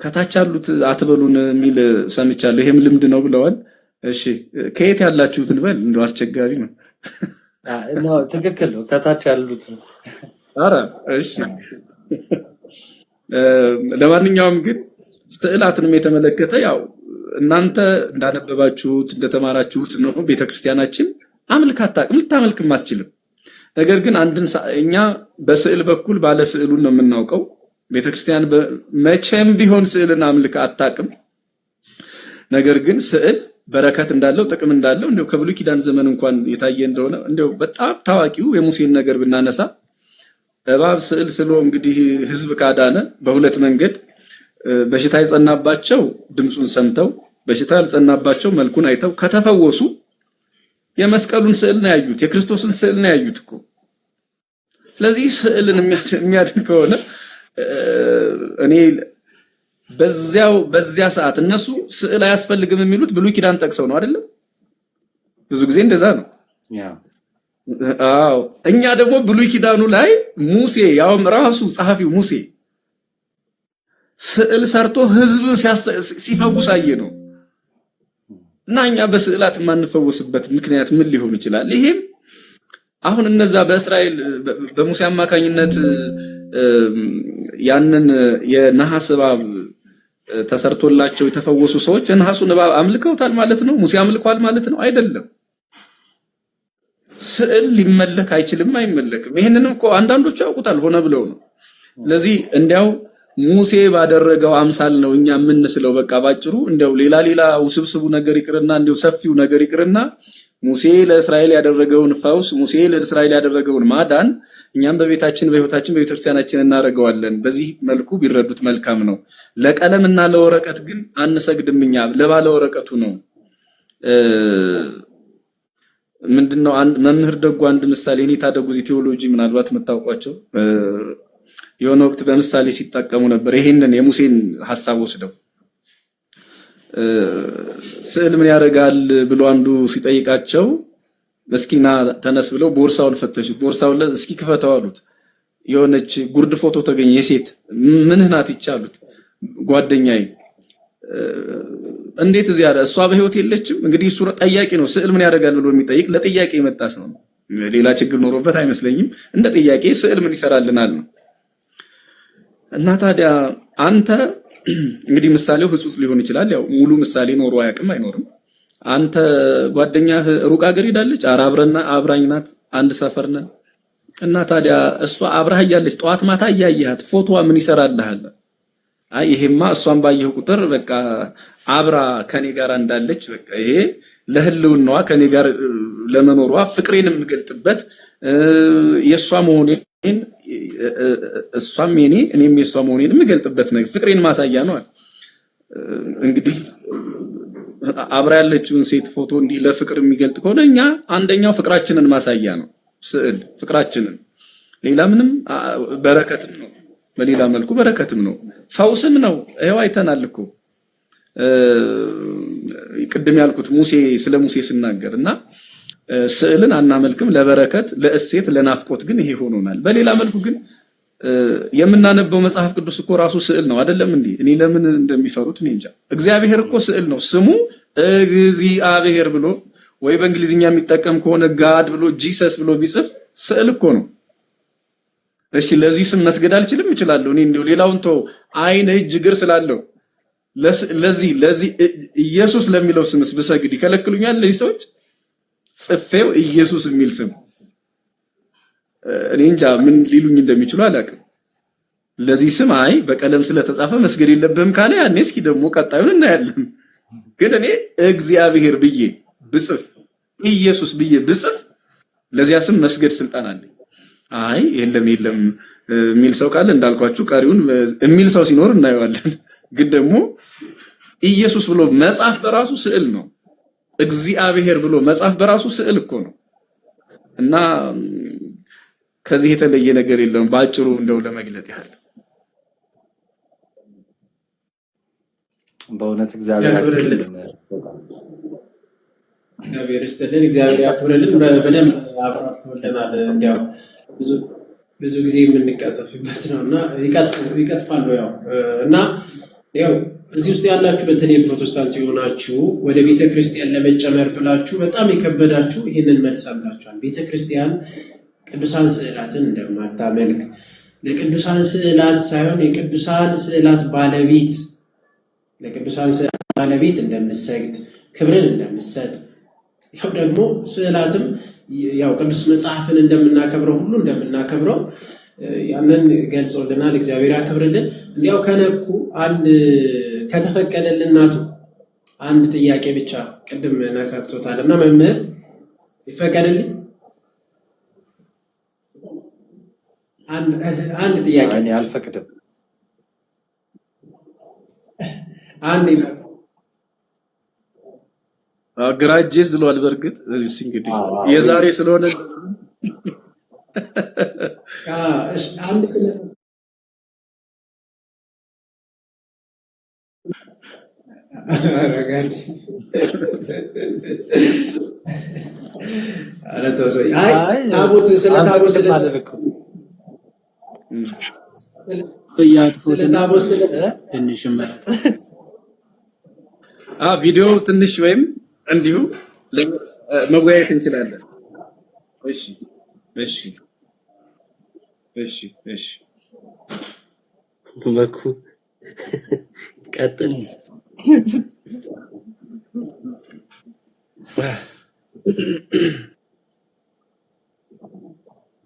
ከታች ያሉት አትበሉን የሚል ሰምቻለሁ። ይሄም ልምድ ነው ብለዋል። እሺ ከየት ያላችሁት እንበል? እንደው አስቸጋሪ ነው። ነው ትክክል ነው። ከታች ያሉት ነው። ኧረ እሺ። ለማንኛውም ግን ስዕላትንም የተመለከተ ያው እናንተ እንዳነበባችሁት እንደተማራችሁት ነው። ቤተክርስቲያናችን አምልካታ ልታመልክም አትችልም። ነገር ግን እኛ በስዕል በኩል ባለ ስዕሉን ነው የምናውቀው። ቤተክርስቲያን መቼም ቢሆን ስዕልን አምልካ አታውቅም። ነገር ግን ስዕል በረከት እንዳለው ጥቅም እንዳለው እንደው ከብሉይ ኪዳን ዘመን እንኳን የታየ እንደሆነ እንደው በጣም ታዋቂው የሙሴን ነገር ብናነሳ እባብ ስዕል ስሎ እንግዲህ ህዝብ ካዳነ በሁለት መንገድ በሽታ የጸናባቸው ድምጹን ሰምተው በሽታ ያልጸናባቸው መልኩን አይተው ከተፈወሱ የመስቀሉን ስዕል ነው ያዩት፣ የክርስቶስን ስዕል ነው ያዩት እኮ። ስለዚህ ስዕልን የሚያድን ከሆነ እኔ በዚያ ሰዓት እነሱ ስዕል አያስፈልግም የሚሉት ብሉይ ኪዳን ጠቅሰው ነው አይደለም? ብዙ ጊዜ እንደዛ ነው። አዎ እኛ ደግሞ ብሉይ ኪዳኑ ላይ ሙሴ ያውም ራሱ ጸሐፊው ሙሴ ስዕል ሰርቶ ህዝብ ሲፈውስ አየ ነው። እና እኛ በስዕላት የማንፈወስበት ምክንያት ምን ሊሆን ይችላል? ይሄም አሁን እነዛ በእስራኤል በሙሴ አማካኝነት ያንን የነሐስ እባብ ተሰርቶላቸው የተፈወሱ ሰዎች የነሐሱን እባብ አምልከውታል ማለት ነው? ሙሴ አምልኳል ማለት ነው? አይደለም። ስዕል ሊመለክ አይችልም፣ አይመለክም። ይሄንንም እኮ አንዳንዶቹ ያውቁታል፣ ሆነ ብለው ነው። ስለዚህ እንዲያው ሙሴ ባደረገው አምሳል ነው እኛ የምንስለው። በቃ ባጭሩ እንደው ሌላ ውስብስቡ ነገር ይቅርና እንደው ሰፊው ነገር ይቅርና ሙሴ ለእስራኤል ያደረገውን ፈውስ፣ ሙሴ ለእስራኤል ያደረገውን ማዳን እኛም በቤታችን በህይወታችን በቤተክርስቲያናችን እናደርገዋለን። በዚህ መልኩ ቢረዱት መልካም ነው። ለቀለምና ለወረቀት ግን አንሰግድም። እኛ ለባለ ወረቀቱ ነው። ምንድነው መምህር ደጉ አንድ ምሳሌ እኔ ታደጉዚ ቴዎሎጂ ምናልባት የምታውቋቸው የሆነ ወቅት በምሳሌ ሲጠቀሙ ነበር። ይሄንን የሙሴን ሐሳብ ወስደው ስዕል ምን ያደርጋል ብሎ አንዱ ሲጠይቃቸው መስኪና ተነስ ብለው ቦርሳውን ፈተሹት። ቦርሳውን እስኪ ክፈተው አሉት። የሆነች ጉርድ ፎቶ ተገኘ የሴት። ምንህ ናት ይቻሉት? ጓደኛዬ። እንዴት እዚህ ያለ እሷ በህይወት የለችም? እንግዲህ እሱ ጠያቂ ነው። ስዕል ምን ያደርጋል ብሎ የሚጠይቅ ለጥያቄ የመጣ ሰው ነው። ሌላ ችግር ኖሮበት አይመስለኝም። እንደ ጥያቄ ስዕል ምን ይሰራልናል ነው። እና ታዲያ አንተ እንግዲህ ምሳሌው ህጹጽ ሊሆን ይችላል። ያው ሙሉ ምሳሌ ኖሮ አያውቅም አይኖርም። አንተ ጓደኛህ ሩቅ ሀገር ሄዳለች፣ አብራኝ ናት፣ አንድ ሰፈር ነን። እና ታዲያ እሷ አብራህ እያለች ጠዋት ማታ እያየሃት ፎቶዋ ምን ይሰራልሃል? አይ ይሄማ እሷን ባየሁ ቁጥር በቃ አብራ ከኔ ጋር እንዳለች በቃ ይሄ ለህልውናዋ ከኔ ጋር ለመኖሯ ፍቅሬን የምገልጥበት የሷ መሆኔን እሷም የኔ እኔም የሷ መሆኔን የምገልጥበት ነው፣ ፍቅሬን ማሳያ ነው። እንግዲህ አብራ ያለችውን ሴት ፎቶ እንዲህ ለፍቅር የሚገልጥ ከሆነ እኛ አንደኛው ፍቅራችንን ማሳያ ነው ስዕል፣ ፍቅራችንን። ሌላ ምንም በረከትም ነው፣ በሌላ መልኩ በረከትም ነው፣ ፈውስም ነው። ይሄው አይተናል እኮ ቅድም ያልኩት ሙሴ ስለ ሙሴ ሲናገር እና ስዕልን አናመልክም ለበረከት ለእሴት ለናፍቆት ግን ይሄ ሆኖናል። በሌላ መልኩ ግን የምናነበው መጽሐፍ ቅዱስ እኮ ራሱ ስዕል ነው አይደለም እንዴ? እኔ ለምን እንደሚፈሩት እኔ እንጃ። እግዚአብሔር እኮ ስዕል ነው። ስሙ እግዚአብሔር ብሎ ወይ በእንግሊዝኛ የሚጠቀም ከሆነ ጋድ ብሎ ጂሰስ ብሎ ቢጽፍ ስዕል እኮ ነው። እሺ ለዚህ ስም መስገድ አልችልም? እችላለሁ። እኔ እንደው ሌላውን ተው፣ አይን እጅ እግር ስላለው ለዚህ ኢየሱስ ለሚለው ስምስ ብሰግድ ይከለክሉኛል ለዚህ ሰዎች? ጽፌው ኢየሱስ የሚል ስም እኔ እንጃ ምን ሊሉኝ እንደሚችሉ አላውቅም። ለዚህ ስም አይ በቀለም ስለተጻፈ መስገድ የለብህም ካለ ያኔ እስኪ ደግሞ ቀጣዩን እናያለን። ግን እኔ እግዚአብሔር ብዬ ብጽፍ ኢየሱስ ብዬ ብጽፍ ለዚያ ስም መስገድ ስልጣን አለኝ። አይ የለም የሚል ሰው ካለ እንዳልኳችሁ ቀሪውን የሚል ሰው ሲኖር እናየዋለን። ግን ደግሞ ኢየሱስ ብሎ መጻፍ በራሱ ስዕል ነው። እግዚአብሔር ብሎ መጻፍ በራሱ ስዕል እኮ ነው። እና ከዚህ የተለየ ነገር የለውም። ባጭሩ እንደው ለመግለጥ ያህል በእውነት እግዚአብሔር ያክብርልን። እግዚአብሔር ይስጥልን። እግዚአብሔር ያክብርልን። በደንብ አብራርተውልናል። እንዲያው ብዙ ጊዜ የምንቀጸፍበት ነው እና ይቀጥፋሉ። ያው እና ያው እዚህ ውስጥ ያላችሁ በተለይ ፕሮቴስታንት የሆናችሁ ወደ ቤተክርስቲያን ለመጨመር ብላችሁ በጣም የከበዳችሁ ይህንን መልስ ሰምታችኋል። ቤተክርስቲያን ቅዱሳን ስዕላትን እንደማታመልክ ለቅዱሳን ስዕላት ሳይሆን የቅዱሳን ስዕላት ባለቤት ለቅዱሳን ስዕላት ባለቤት እንደምትሰግድ ክብርን እንደምትሰጥ ያው ደግሞ ስዕላትም ያው ቅዱስ መጽሐፍን እንደምናከብረው ሁሉ እንደምናከብረው ያንን ገልጾልናል። እግዚአብሔር ያክብርልን። እንዲያው ከነኩ አንድ ከተፈቀደልናት አንድ ጥያቄ ብቻ ቅድም ነካክቶታልና መምህር ይፈቀድልኝ አንድ ጥያቄ እኔ አልፈቅድም። አንድ ግራጄ ዝሏል። በርግጥ እንግዲህ የዛሬ ስለሆነ አንድ ስለ አረጋድ አለተወሰይ ታቦት ስለ ታቦት ስለ ትንሽ ቪዲዮ ትንሽ ወይም እንዲሁ መወያየት እንችላለን። እሺ እሺ እሺ እሺ በኩ ቀጥል።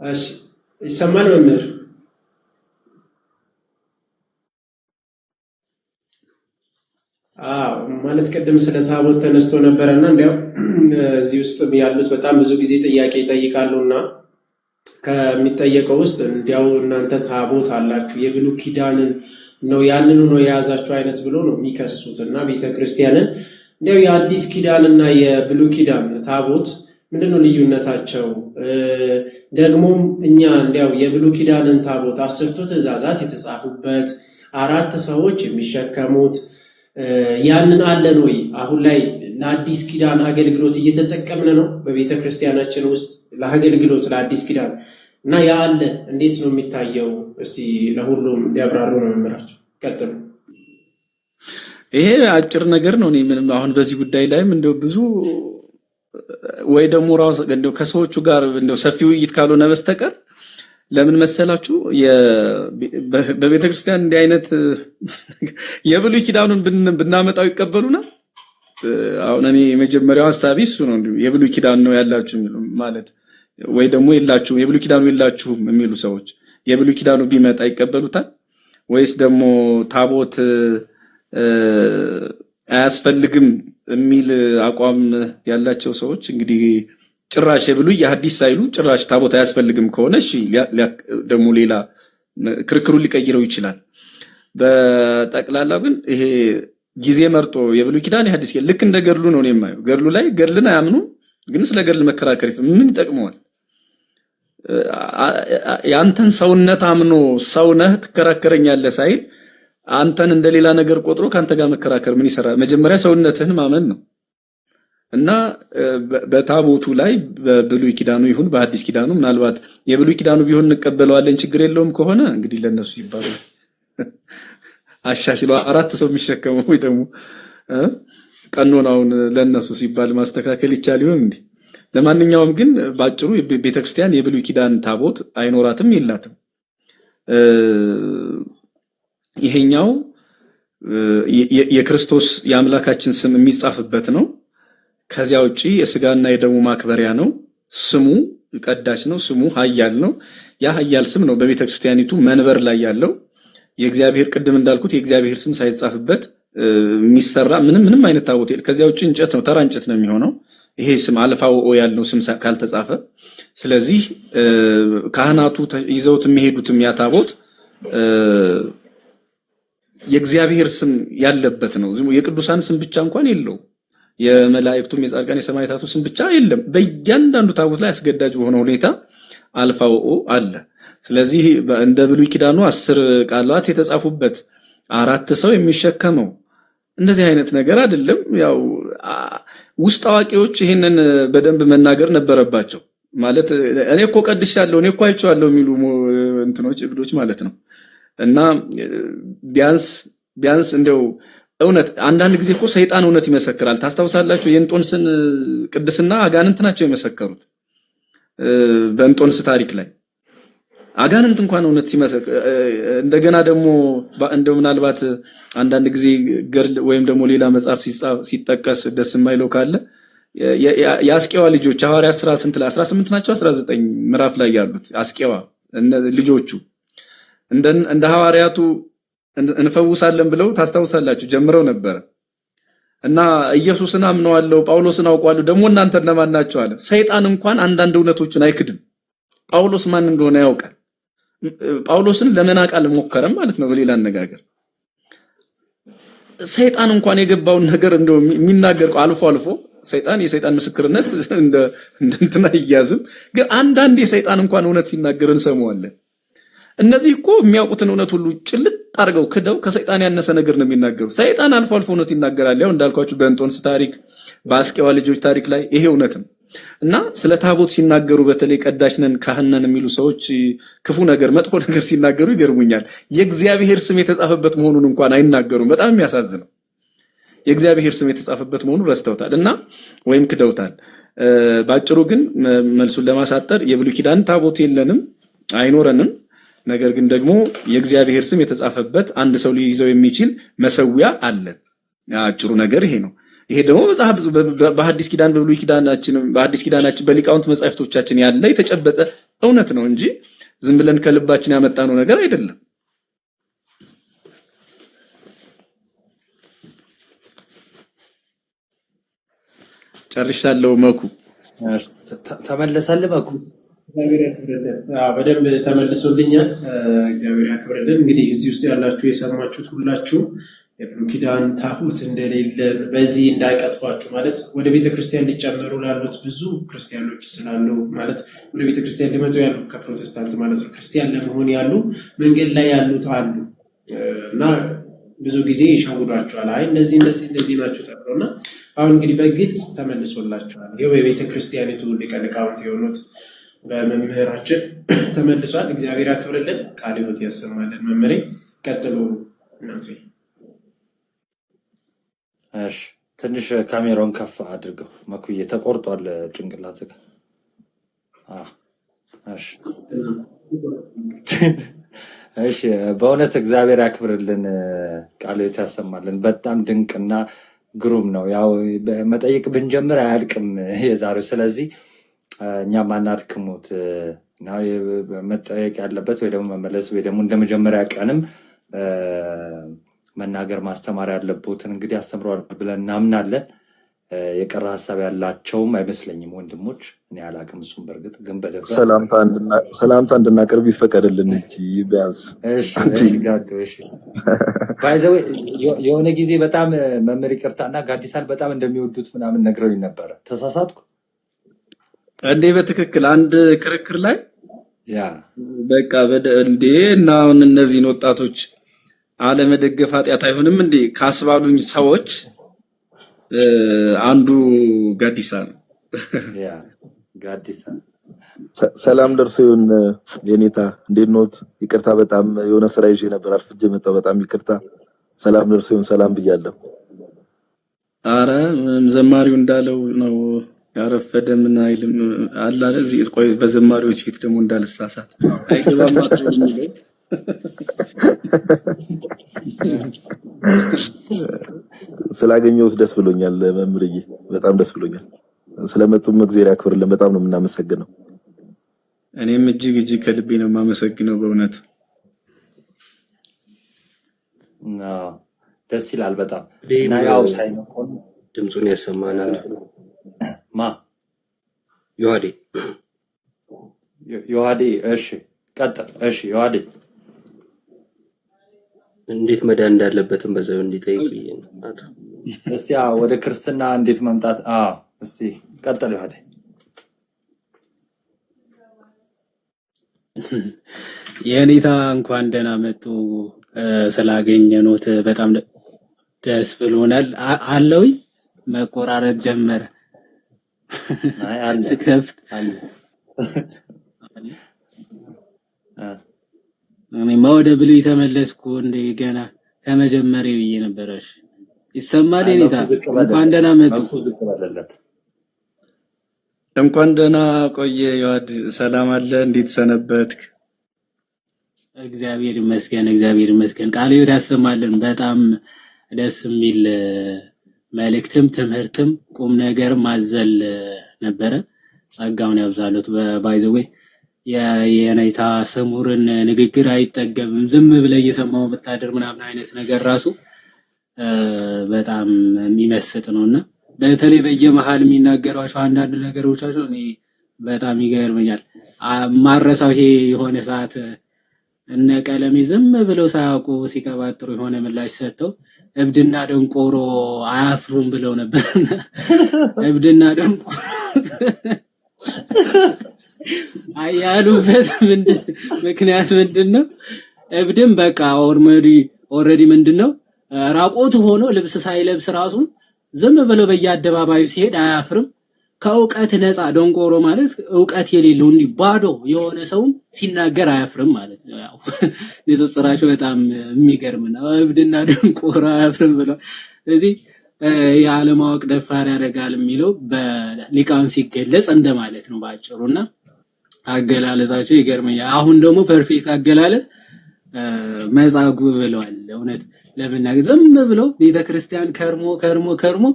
እሺ ይሰማል መምህር? ማለት ቅድም ስለ ታቦት ተነስቶ ነበረና እንዲያው እዚህ ውስጥ ያሉት በጣም ብዙ ጊዜ ጥያቄ ይጠይቃሉና ከሚጠየቀው ውስጥ እንዲያው እናንተ ታቦት አላችሁ የብሉይ ኪዳንን ነው ያንኑ ነው የያዛችሁ አይነት ብሎ ነው የሚከሱት እና ቤተክርስቲያንን እንዲያው የአዲስ ኪዳንና የብሉይ ኪዳን ታቦት ምንድነው ልዩነታቸው? ደግሞም እኛ እንዲያው የብሉይ ኪዳንን ታቦት 10ቱ ትእዛዛት የተጻፉበት 4 ሰዎች የሚሸከሙት ያንን አለን ወይ? አሁን ላይ ለአዲስ ኪዳን አገልግሎት እየተጠቀምን ነው በቤተክርስቲያናችን ውስጥ ለአገልግሎት ለአዲስ ኪዳን እና ያ አለ እንዴት ነው የሚታየው? እስቲ ለሁሉም እንዲያብራሩ ነው መምህራችን። ቀጥሉ። ይሄ አጭር ነገር ነው። እኔ ምንም አሁን በዚህ ጉዳይ ላይም እንደው ብዙ ወይ ደግሞ ራስ እንደው ከሰዎቹ ጋር እንደው ሰፊ ውይይት ካልሆነ በስተቀር ለምን መሰላችሁ በቤተክርስቲያን እንዲህ አይነት የብሉይ ኪዳኑን ብናመጣው ይቀበሉናል? አሁን እኔ የመጀመሪያው ሐሳቤ እሱ ነው። እንዴ የብሉይ ኪዳን ነው ያላችሁ ማለት ወይ ደግሞ የላችሁም የብሉይ ኪዳኑ የላችሁም የሚሉ ሰዎች የብሉይ ኪዳኑ ቢመጣ ይቀበሉታል? ወይስ ደግሞ ታቦት አያስፈልግም የሚል አቋም ያላቸው ሰዎች እንግዲህ ጭራሽ የብሉይ የሐዲስ ሳይሉ ጭራሽ ታቦት አያስፈልግም ከሆነ እሺ ደግሞ ሌላ ክርክሩን ሊቀይረው ይችላል። በጠቅላላው ግን ይሄ ጊዜ መርጦ የብሉይ ኪዳን የሐዲስ ልክ እንደ ገድሉ ነው የማየው። ገድሉ ላይ ገድልን አያምኑም፣ ግን ስለ ገድል መከራከር ምን ይጠቅመዋል? ያንተን ሰውነት አምኖ ሰው ነህ ትከራከረኛለህ ሳይል አንተን እንደሌላ ነገር ቆጥሮ ካንተ ጋር መከራከር ምን ይሰራል? መጀመሪያ ሰውነትህን ማመን ነው። እና በታቦቱ ላይ በብሉይ ኪዳኑ ይሁን በሐዲስ ኪዳኑ ምናልባት የብሉይ ኪዳኑ ቢሆን እንቀበለዋለን ችግር የለውም ከሆነ እንግዲህ ለነሱ ይባላል አሻሽለው 4 ሰው የሚሸከመው ወይ ደግሞ ቀኖናውን ለነሱ ሲባል ማስተካከል ይቻል ይሆን እንዴ? ለማንኛውም ግን ባጭሩ ቤተክርስቲያን የብሉይ ኪዳን ታቦት አይኖራትም የላትም። ይሄኛው የክርስቶስ የአምላካችን ስም የሚጻፍበት ነው። ከዚያ ውጪ የስጋና የደሙ ማክበሪያ ነው። ስሙ ቀዳሽ ነው። ስሙ ኃያል ነው። ያ ኃያል ስም ነው በቤተ ክርስቲያኒቱ መንበር ላይ ያለው። የእግዚአብሔር ቅድም እንዳልኩት የእግዚአብሔር ስም ሳይጻፍበት የሚሰራ ምንም አይነት ታቦት የለም። ከዚያ ውጪ እንጨት ነው፣ ተራ እንጨት ነው የሚሆነው። ይሄ ስም አልፋ ወኦ ያለው ስም ካልተጻፈ፣ ስለዚህ ካህናቱ ይዘውት የሚሄዱትም ያ ታቦት የእግዚአብሔር ስም ያለበት ነው። የቅዱሳን ስም ብቻ እንኳን የለው። የመላእክቱም የጻድቃን የሰማዕታቱ ስም ብቻ የለም። በእያንዳንዱ ታቦት ላይ አስገዳጅ በሆነ ሁኔታ አልፋ ወኦ አለ። ስለዚህ እንደ ብሉይ ኪዳኑ 10 ቃላት የተጻፉበት 4 ሰው የሚሸከመው እንደዚህ አይነት ነገር አይደለም። ያው ውስጥ አዋቂዎች ይሄንን በደንብ መናገር ነበረባቸው። ማለት እኔ እኮ ቀድሻለሁ፣ እኔ እኮ አይቼዋለሁ የሚሉ እንትኖች እብዶች ማለት ነው። እና ቢያንስ እንደው እውነት አንዳንድ ጊዜ እኮ ሰይጣን እውነት ይመሰክራል። ታስታውሳላችሁ? የእንጦንስን ቅድስና አጋንንት ናቸው የመሰከሩት። በእንጦንስ ታሪክ ላይ አጋንንት እንኳን እውነት ሲመሰክር፣ እንደገና ደግሞ እንደው ምናልባት አንዳንድ ጊዜ ገድል ወይም ደግሞ ሌላ መጽሐፍ ሲጠቀስ ደስ የማይለው ካለ የአስቄዋ ልጆች ሐዋርያት ሥራ ስንት ላይ 18 ናቸው 19 ምዕራፍ ላይ ያሉት አስቄዋ ልጆቹ እንደ ሐዋርያቱ እንፈውሳለን ብለው ታስታውሳላችሁ ጀምረው ነበር። እና ኢየሱስን አምነዋለሁ ጳውሎስን አውቀዋለሁ ደግሞ እናንተ እነማን ናችሁ አለ። ሰይጣን እንኳን አንዳንድ እውነቶችን አይክድም። ጳውሎስ ማን እንደሆነ ያውቃል። ጳውሎስን ለመናቅ አልሞከረም ማለት ነው። በሌላ አነጋገር ሰይጣን እንኳን የገባውን ነገር እንደው የሚናገር አልፎ ሰይጣን የሰይጣን ምስክርነት እንደ እንትና ይያዝም፣ ግን አንዳንድ የሰይጣን እንኳን እውነት ሲናገር እንሰማዋለን። እነዚህ እኮ የሚያውቁትን እውነት ሁሉ ጭልጥ አድርገው ክደው ከሰይጣን ያነሰ ነገር ነው የሚናገሩ። ሰይጣን አልፎ እውነት ይናገራል። ያው እንዳልኳችሁ በእንጦንስ ታሪክ በአስቄዋ ልጆች ታሪክ ላይ ይሄ እውነት ነው። እና ስለ ታቦት ሲናገሩ በተለይ ቀዳሽ ነን ካህን ነን የሚሉ ሰዎች ክፉ ነገር መጥፎ ነገር ሲናገሩ ይገርሙኛል። የእግዚአብሔር ስም የተጻፈበት መሆኑን እንኳን አይናገሩም። በጣም የሚያሳዝነው የእግዚአብሔር ስም የተጻፈበት መሆኑን ረስተውታል እና ወይም ክደውታል። ባጭሩ ግን መልሱን ለማሳጠር የብሉይ ኪዳን ታቦት የለንም፣ አይኖረንም። ነገር ግን ደግሞ የእግዚአብሔር ስም የተጻፈበት አንድ ሰው ሊይዘው የሚችል መሰዊያ አለ። አጭሩ ነገር ይሄ ነው። ይሄ ደግሞ መጽሐፍ በሐዲስ ኪዳን በብሉይ ኪዳናችን በሐዲስ ኪዳናችን በሊቃውንት መጻሕፍቶቻችን ያለ የተጨበጠ እውነት ነው እንጂ ዝም ብለን ከልባችን ያመጣነው ነገር አይደለም። ጨርሻለሁ። መኩ ተመለሳለህ? መኩ እግዚአብሔር ያክብርልን። በደንብ ተመልሶልኛል። እግዚአብሔር ያክብርልን። እንግዲህ እዚህ ውስጥ ያላችሁ የሰማችሁት ሁላችሁ የብሉይ ኪዳን ታቦት እንደሌለን በዚህ እንዳይቀጥፏችሁ ማለት ወደ ቤተክርስቲያን ሊጨመሩ ላሉት ብዙ ክርስቲያኖች ስላሉ ማለት ወደ ቤተክርስቲያን ሊመጡ ያሉ ከፕሮቴስታንት ማለት ነው ክርስቲያን ለመሆን ያሉ መንገድ ላይ ያሉት አሉ እና ብዙ ጊዜ ይሻውዷቸዋል። አይ እነዚህ ናቸው ተብሎና አሁን እንግዲህ በግልጽ ተመልሶላቸዋል። ይኸው የቤተክርስቲያኒቱ ሊቀ ሊቃውንት የሆኑት በመምህራችን ተመልሷል። እግዚአብሔር ያክብርልን፣ ቃለ ሕይወት ያሰማልን። መምህሬ ቀጥሎ እናቱ። እሺ ትንሽ ካሜራውን ከፍ አድርገው መኩዬ፣ ተቆርጧል ጭንቅላትህ። እሺ እሺ፣ በእውነት እግዚአብሔር ያክብርልን፣ ቃለ ሕይወት ያሰማልን። በጣም ድንቅና ግሩም ነው። ያው መጠየቅ ብንጀምር አያልቅም የዛሬው። ስለዚህ እኛም አናድክሙት እና መጠየቅ ያለበት ወይ ደግሞ መመለስ ወይ ደግሞ እንደ መጀመሪያ ቀንም መናገር ማስተማር ያለበትን እንግዲህ አስተምረዋል ብለን እናምናለን። የቀረ ሀሳብ ያላቸውም አይመስለኝም ወንድሞች፣ እኔ አላቅም። እሱም በእርግጥ ግን በደፈ ሰላምታ እንድናቀርብ ይፈቀድልን እንጂ ቢያንስ ባይዘው የሆነ ጊዜ በጣም መምህር ይቅርታና ጋዲሳን በጣም እንደሚወዱት ምናምን ነግረውኝ ነበረ። ተሳሳትኩ እንዴ? በትክክል አንድ ክርክር ላይ ያ በቃ እንዴ እና አሁን እነዚህን ወጣቶች አለመደገፍ ኃጢአት አይሆንም እንዴ ካስባሉኝ ሰዎች አንዱ ጋዲሳ ነው። ያ ጋዲሳ ሰላም ደርሶ ይሁን የኔታ፣ እንዴት ኖት? ይቅርታ በጣም የሆነ ስራ ይዤ ነበር አርፍጄ መጣሁ። በጣም ይቅርታ። ሰላም ደርሶ ይሁን። ሰላም ብያለሁ። አረ ዘማሪው እንዳለው ነው ያረፈደ ምን አይልም አለ አይደል? እዚህ ቆይ በዘማሪዎች ፊት ደግሞ እንዳልሳሳት አይገባም ማለት ነው። ስላገኘሁት ደስ ብሎኛል መምህርዬ፣ በጣም ደስ ብሎኛል። ስለመጡም እግዚአብሔር ያክብርልን። በጣም ነው የምናመሰግነው። እኔም እጅግ ከልቤ ነው የማመሰግነው በእውነት ደስ ይላል በጣም እና እኔም ያው ሳይመጣ ድምፁን ያሰማናል። ማ ዮሐዴ ዮሐዴ እሺ ቀጥል። እሺ ዮሐዴ እንዴት መዳን እንዳለበትም በዛው እንዲጠይቅ ብዬ ነው። አቶ እስቲ ወደ ክርስትና እንዴት መምጣት እስቲ ቀጥል ዮሐዴ። የኔታ እንኳን ደህና መጡ። ስላገኘኖት በጣም ደስ ብሎናል። አለው መቆራረጥ ጀመረ አይ አለ ስከፍት አለ እኔማ ወደ ብሉይ ተመለስኩ እንደገና ከመጀመሪያው ብዬ ነበረሽ። ይሰማል የኔታ እንኳን ደህና መጡ። መልኩ ዝቅ በለለት። እንኳን ደህና ቆየ ዮሐድ። ሰላም አለ? እንዴት ሰነበትክ? እግዚአብሔር ይመስገን፣ እግዚአብሔር ይመስገን። ቃለ ሕይወት ያሰማልን። በጣም ደስ የሚል መልእክትም ትምህርትም ቁም ነገር ማዘል ነበረ። ጸጋውን ያብዛሉት። ባይዘዌ የኔታ ስሙርን ንግግር አይጠገብም። ዝም ብለህ እየሰማው ብታድር ምናምን አይነት ነገር ራሱ በጣም የሚመስጥ ነውና በተለይ በየመሃል የሚናገሯቸው አንዳንድ ነገሮቻቸው እኔ በጣም ይገርመኛል። ማረሳው ይሄ የሆነ ሰዓት እነ ቀለሜ ዝም ብለው ሳያውቁ ሲቀባጥሩ የሆነ ምላሽ ሰጥተው እብድና ደንቆሮ አያፍሩም ብለው ነበርና እብድና ደንቆሮ አያሉበት ምክንያት ምንድነው? እብድም በቃ ኦልሬዲ ምንድነው ራቆቱ ሆኖ ልብስ ሳይለብስ ራሱ ዝም ብለው በየአደባባዩ ሲሄድ አያፍርም። ከእውቀት ነፃ ደንቆሮ ማለት እውቀት የሌለው እንዲህ ባዶ የሆነ ሰው ሲናገር አያፍርም ማለት ነው። ያው ንጽጽራቸው በጣም የሚገርም ነው። እብድና ደንቆሮ አያፍርም ብለው ስለዚህ የዓለማወቅ ደፋር ያደርጋል የሚለው በሊቃውን ሲገለጽ እንደማለት ነው ባጭሩና አገላለጻቸው ይገርመኛል። አሁን ደግሞ ፐርፌክት አገላለጽ መጻጉዕ ብለዋል። እውነት ለምናገር ዝም ብለው ቤተክርስቲያን ከርሞ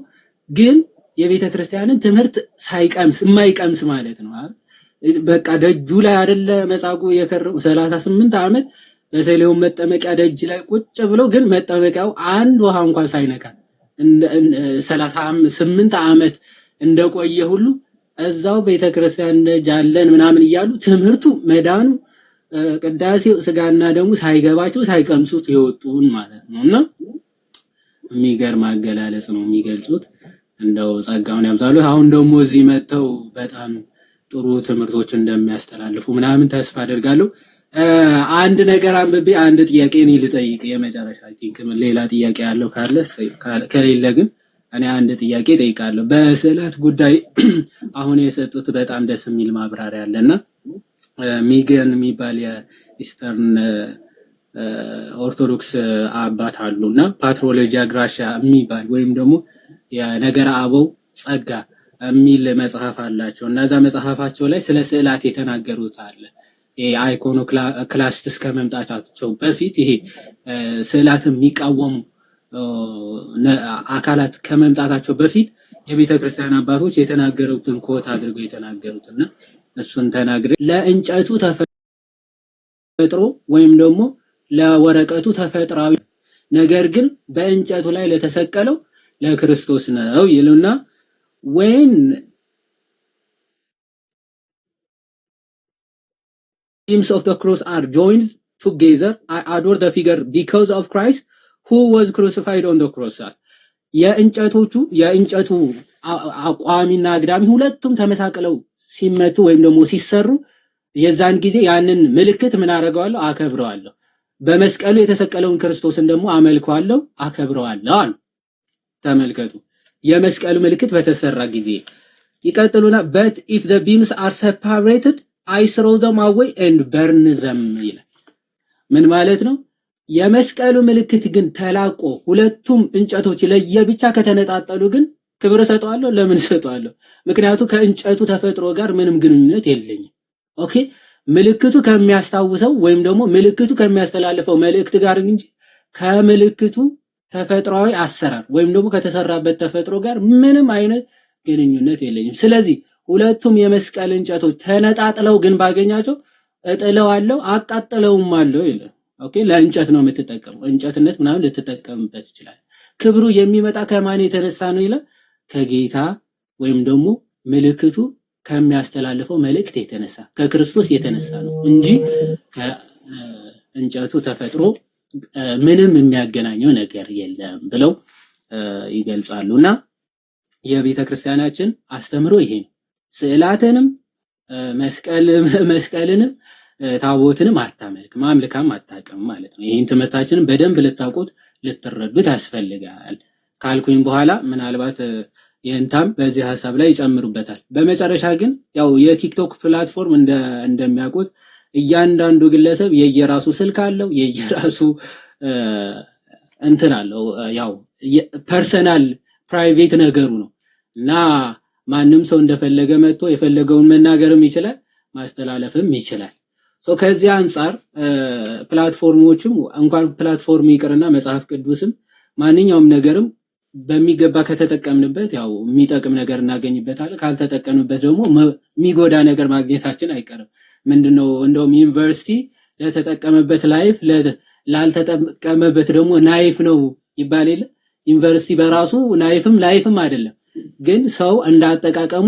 ግን የቤተክርስቲያንን ትምህርት የማይቀምስ ማለት ነው። በቃ ደጁ ላይ አይደለ መጻጉዕ የከረሙ 38 ዓመት በሰሌውን መጠመቂያ ደጅ ላይ ቁጭ ብለው ግን መጠመቂያው አንድ ውሃ እንኳን ሳይነካ 38 ዓመት እንደቆየ ሁሉ እዛው ቤተክርስቲያን ደጅ አለን ምናምን እያሉ ትምህርቱ መዳኑ ቅዳሴው ስጋና ደሙ ሳይገባቸው ሳይቀምሱት የወጡን ማለት ነውና የሚገርም አገላለጽ ነው የሚገልጹት። እንደው ጸጋውን ያብዛሉ። አሁን ደግሞ እዚህ መተው በጣም ጥሩ ትምህርቶች እንደሚያስተላልፉ ምናምን ተስፋ አደርጋለሁ። አንድ ነገር አንብቤ አንድ ጥያቄ እኔ ልጠይቅ የመጨረሻ ቲንክ ሌላ ጥያቄ ያለው ከሌለ ግን እኔ አንድ ጥያቄ ጠይቃለሁ። በስዕላት ጉዳይ አሁን የሰጡት በጣም ደስ የሚል ማብራሪያ አለና ሚገን የሚባል የኢስተርን ኦርቶዶክስ አባት አሉና ፓትሮሎጂያ ግራሻ የሚባል ወይም ደግሞ የነገረ አበው ጸጋ የሚል መጽሐፍ አላቸው እና እዛ መጽሐፋቸው ላይ ስለ ስዕላት የተናገሩት አለ። አይኮኖክላስት ከመምጣታቸው በፊት ይሄ ስዕላት የሚቃወሙ አካላት ከመምጣታቸው በፊት የቤተክርስቲያን አባቶች የተናገሩትን ኮት አድርገው የተናገሩትና እሱን ተናግሬ ለእንጨቱ ተፈጥሮ ወይም ደግሞ ለወረቀቱ ተፈጥሯዊ ነገር ግን በእንጨቱ ላይ ለተሰቀለው ለክርስቶስ ነው ይሉና when beams of the cross are joined together I adore the figure because of Christ who was crucified on the cross የእንጨቱ አቋሚና አግዳሚ ሁለቱም ተመሳቅለው ሲመቱ ወይም ደግሞ ሲሰሩ የዛን ጊዜ ያንን ምልክት ምን አደርገዋለሁ? አከብረዋለሁ። በመስቀሉ የተሰቀለውን ክርስቶስን ደግሞ አመልከዋለሁ፣ አከብረዋለሁ አሉ። ተመልከቱ፣ የመስቀሉ ምልክት በተሰራ ጊዜ ይቀጥሉና but if the beams are separated I throw them away and burn them ይላል። ምን ማለት ነው? የመስቀሉ ምልክት ግን ተላቆ ሁለቱም እንጨቶች ለየብቻ ከተነጣጠሉ ግን ክብር ሰጠዋለሁ። ለምን ሰጠዋለሁ? ምክንያቱም ከእንጨቱ ተፈጥሮ ጋር ምንም ግንኙነት የለኝም። ኦኬ፣ ምልክቱ ከሚያስታውሰው ወይም ደግሞ ምልክቱ ከሚያስተላልፈው መልእክት ጋር እንጂ ከምልክቱ ተፈጥሯዊ አሰራር ወይም ደግሞ ከተሰራበት ተፈጥሮ ጋር ምንም አይነት ግንኙነት የለኝም። ስለዚህ ሁለቱም የመስቀል እንጨቶች ተነጣጥለው ግን ባገኛቸው እጥለዋለሁ አቃጥለውም አለው ይላል። ኦኬ ለእንጨት ነው የምትጠቀመው፣ እንጨትነት ምናምን ልትጠቀምበት ይችላል። ክብሩ የሚመጣ ከማን የተነሳ ነው ይላል? ከጌታ ወይም ደግሞ ምልክቱ ከሚያስተላልፈው መልእክት የተነሳ ከክርስቶስ የተነሳ ነው እንጂ ከእንጨቱ ተፈጥሮ ምንም የሚያገናኘው ነገር የለም ብለው ይገልጻሉና የቤተ ክርስቲያናችን አስተምሮ ይሄ ነው። ስዕላትንም መስቀልንም ታቦትንም አታመልክም፣ አምልካም አታውቅም ማለት ነው። ይህን ትምህርታችንን በደንብ ልታውቁት ልትረዱት ያስፈልጋል ካልኩኝ በኋላ ምናልባት የእንታም በዚህ ሐሳብ ላይ ይጨምሩበታል። በመጨረሻ ግን ያው የቲክቶክ ፕላትፎርም እንደሚያውቁት እያንዳንዱ ግለሰብ የየራሱ ስልክ አለው፣ የየራሱ እንትን አለው። ያው ፐርሰናል ፕራይቬት ነገሩ ነው እና ማንም ሰው እንደፈለገ መጥቶ የፈለገውን መናገርም ይችላል ማስተላለፍም ይችላል። ከዚህ አንፃር ፕላትፎርሞችም እንኳን ፕላትፎርም ይቅርና መጽሐፍ ቅዱስም ማንኛውም ነገርም በሚገባ ከተጠቀምንበት ያው የሚጠቅም ነገር እናገኝበታለን፣ ካልተጠቀምንበት ደግሞ የሚጎዳ ነገር ማግኘታችን አይቀርም። ምንድነው እንደውም ዩኒቨርሲቲ ለተጠቀመበት ላይፍ ላልተጠቀመበት ደግሞ ናይፍ ነው ይባል የለ። ዩኒቨርሲቲ በራሱ ላይፍም አይደለም፣ ግን ሰው እንዳጠቃቀሙ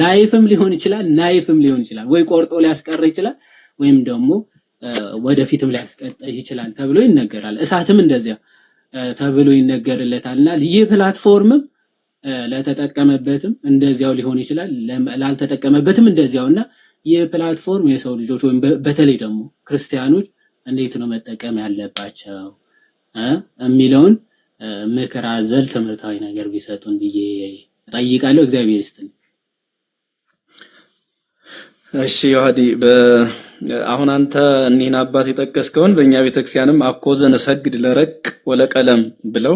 ላይፍም ሊሆን ይችላል ናይፍም ሊሆን ይችላል። ወይ ቆርጦ ሊያስቀር ይችላል ወይም ደግሞ ወደፊትም ሊያስቀጥል ይችላል ተብሎ ይነገራል። እሳትም እንደዚያ ተብሎ ይነገርለታልና ይህ ፕላትፎርምም ለተጠቀመበትም እንደዚያው ሊሆን ይችላል፣ ላልተጠቀመበትም እንደዚያውና ይህ ፕላትፎርም የሰው ልጆች ወይም በተለይ ደግሞ ክርስቲያኖች እንዴት ነው መጠቀም ያለባቸው የሚለውን ምክር አዘል ትምህርታዊ ነገር ቢሰጡን ብዬ ጠይቃለሁ። እግዚአብሔር ይስጥልኝ። እሺ ዮሐዲ፣ አሁን አንተ እኒህን አባት የጠቀስከውን በእኛ ቤተክርስቲያንም አኮዘን ሰግድ ለረቅ ወለቀለም ብለው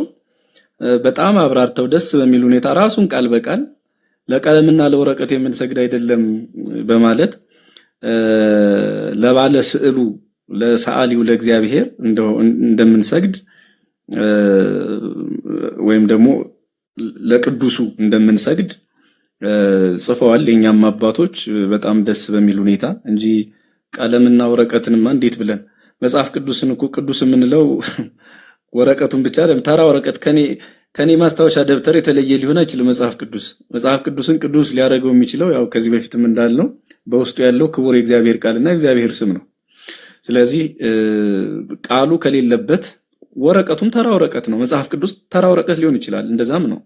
በጣም አብራርተው ደስ በሚል ሁኔታ ራሱን ቃል በቃል ለቀለምና ለወረቀት የምንሰግድ አይደለም በማለት ለባለ ስዕሉ ለሰዓሊው ለእግዚአብሔር እንደምንሰግድ ወይም ደግሞ ለቅዱሱ እንደምንሰግድ ጽፈዋል። የኛም አባቶች በጣም ደስ በሚል ሁኔታ እንጂ ቀለምና ወረቀትንማ እንዴት ብለን መጽሐፍ ቅዱስን እኮ ቅዱስ የምንለው ወረቀቱን ብቻ አይደለም። ተራ ወረቀት ከኔ ማስታወሻ ደብተር የተለየ ሊሆን አይችልም። መጽሐፍ ቅዱስን ቅዱስ ሊያደርገው የሚችለው ያው ከዚህ በፊትም እንዳልነው በውስጡ ያለው ክቡር የእግዚአብሔር ቃልና የእግዚአብሔር ስም ነው። ስለዚህ ቃሉ ከሌለበት ወረቀቱም ተራ ወረቀት ነው። መጽሐፍ ቅዱስ ተራ ወረቀት ሊሆን ይችላል፣ እንደዛም ነው።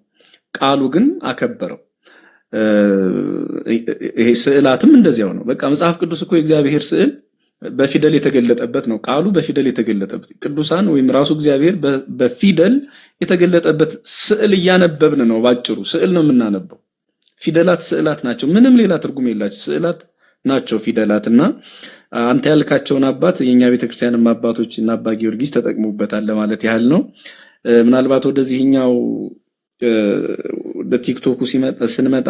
ቃሉ ግን አከበረው። ይሄ ስዕላትም እንደዚያው ነው። በቃ መጽሐፍ ቅዱስ እኮ የእግዚአብሔር ስዕል በፊደል የተገለጠበት ነው። ቃሉ በፊደል የተገለጠበት ቅዱሳን ወይም ራሱ እግዚአብሔር በፊደል የተገለጠበት ስዕል እያነበብን ነው። ባጭሩ ስዕል ነው የምናነበው። ፊደላት ስዕላት ናቸው። ምንም ሌላ ትርጉም የላቸው ስዕላት ናቸው ፊደላትና አንተ ያልካቸውን አባት የኛ ቤተክርስቲያንም አባቶች እና አባ ጊዮርጊስ ተጠቅሙበታል ለማለት ያህል ነው። ምናልባት ወደዚህኛው በቲክቶኩ ስንመጣ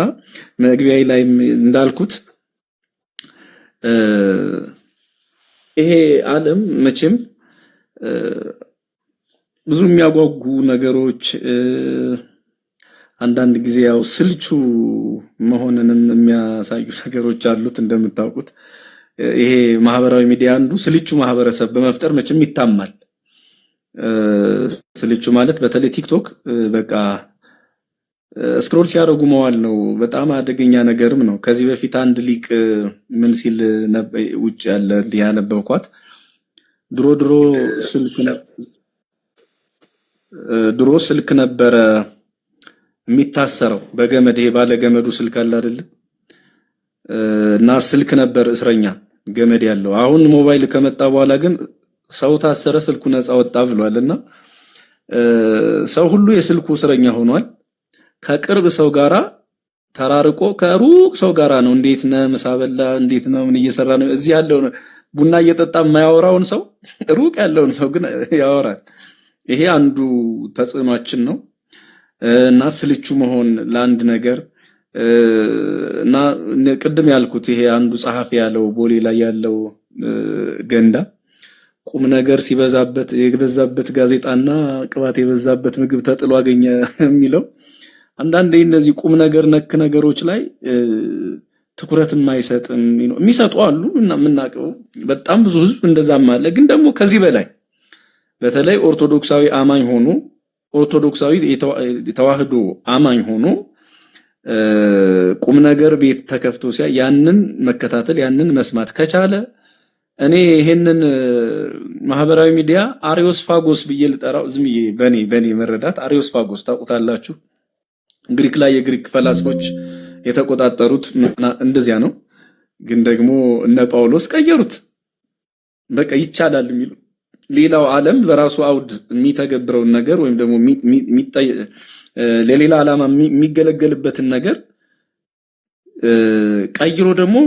መግቢያዬ ላይ እንዳልኩት ይሄ ዓለም መቼም ብዙ የሚያጓጉ ነገሮች አንዳንድ ጊዜ ያው ስልቹ መሆንንም የሚያሳዩ ነገሮች አሉት። እንደምታውቁት ይሄ ማህበራዊ ሚዲያ አንዱ ስልቹ ማህበረሰብ በመፍጠር መቼም ይታማል። ስልቹ ማለት በተለይ ቲክቶክ በቃ ስክሮል ሲያደርጉ መዋል ነው። በጣም አደገኛ ነገርም ነው። ከዚህ በፊት አንድ ሊቅ ምን ሲል ውጭ ያለ ያነበብኳት ድሮ ስልክ ነበረ የሚታሰረው በገመድ፣ ይሄ ባለ ገመዱ ስልክ አለ አይደል? እና ስልክ ነበር እስረኛ ገመድ ያለው። አሁን ሞባይል ከመጣ በኋላ ግን ሰው ታሰረ ስልኩ ነፃ ወጣ ብሏልና ሰው ሁሉ የስልኩ እስረኛ ሆኗል። ከቅርብ ሰው ጋራ ተራርቆ ከሩቅ ሰው ጋራ ነው እንዴት ነህ ምሳ በላ እንዴት ነው ምን እየሰራ ነው እዚህ ያለው ቡና እየጠጣ የማያወራውን ሰው ሩቅ ያለውን ሰው ግን ያወራል። ይሄ አንዱ ተጽዕኗችን ነው እና ስልቹ መሆን ለአንድ ነገር እና ቅድም ያልኩት ይሄ አንዱ ጸሐፊ ያለው ቦሌ ላይ ያለው ገንዳ ቁም ነገር ሲበዛበት የበዛበት ጋዜጣና ቅባት የበዛበት ምግብ ተጥሎ አገኘ የሚለው አንዳንዴ እንደዚህ ቁም ነገር ነክ ነገሮች ላይ ትኩረት የማይሰጥም የሚሰጡ አሉ እና የምናውቀው በጣም ብዙ ህዝብ እንደዛም አለ። ግን ደግሞ ከዚህ በላይ በተለይ ኦርቶዶክሳዊ አማኝ ሆኖ ኦርቶዶክሳዊ የተዋህዶ አማኝ ሆኖ ቁም ነገር ቤት ተከፍቶ ሲያ ያንን መከታተል ያንን መስማት ከቻለ እኔ ይሄንን ማህበራዊ ሚዲያ አሪዮስፋጎስ ብዬ ልጠራው ዝም ብዬ በኔ መረዳት አሪዮስፋጎስ ታውቁታላችሁ። ግሪክ ላይ የግሪክ ፈላስፎች የተቆጣጠሩት እንደዚያ ነው። ግን ደግሞ እነ ጳውሎስ ቀየሩት። በቃ ይቻላል የሚሉ ሌላው ዓለም በራሱ አውድ የሚተገብረውን ነገር ወይም ደግሞ ለሌላ ዓላማ የሚገለገልበትን ነገር ቀይሮ ደግሞ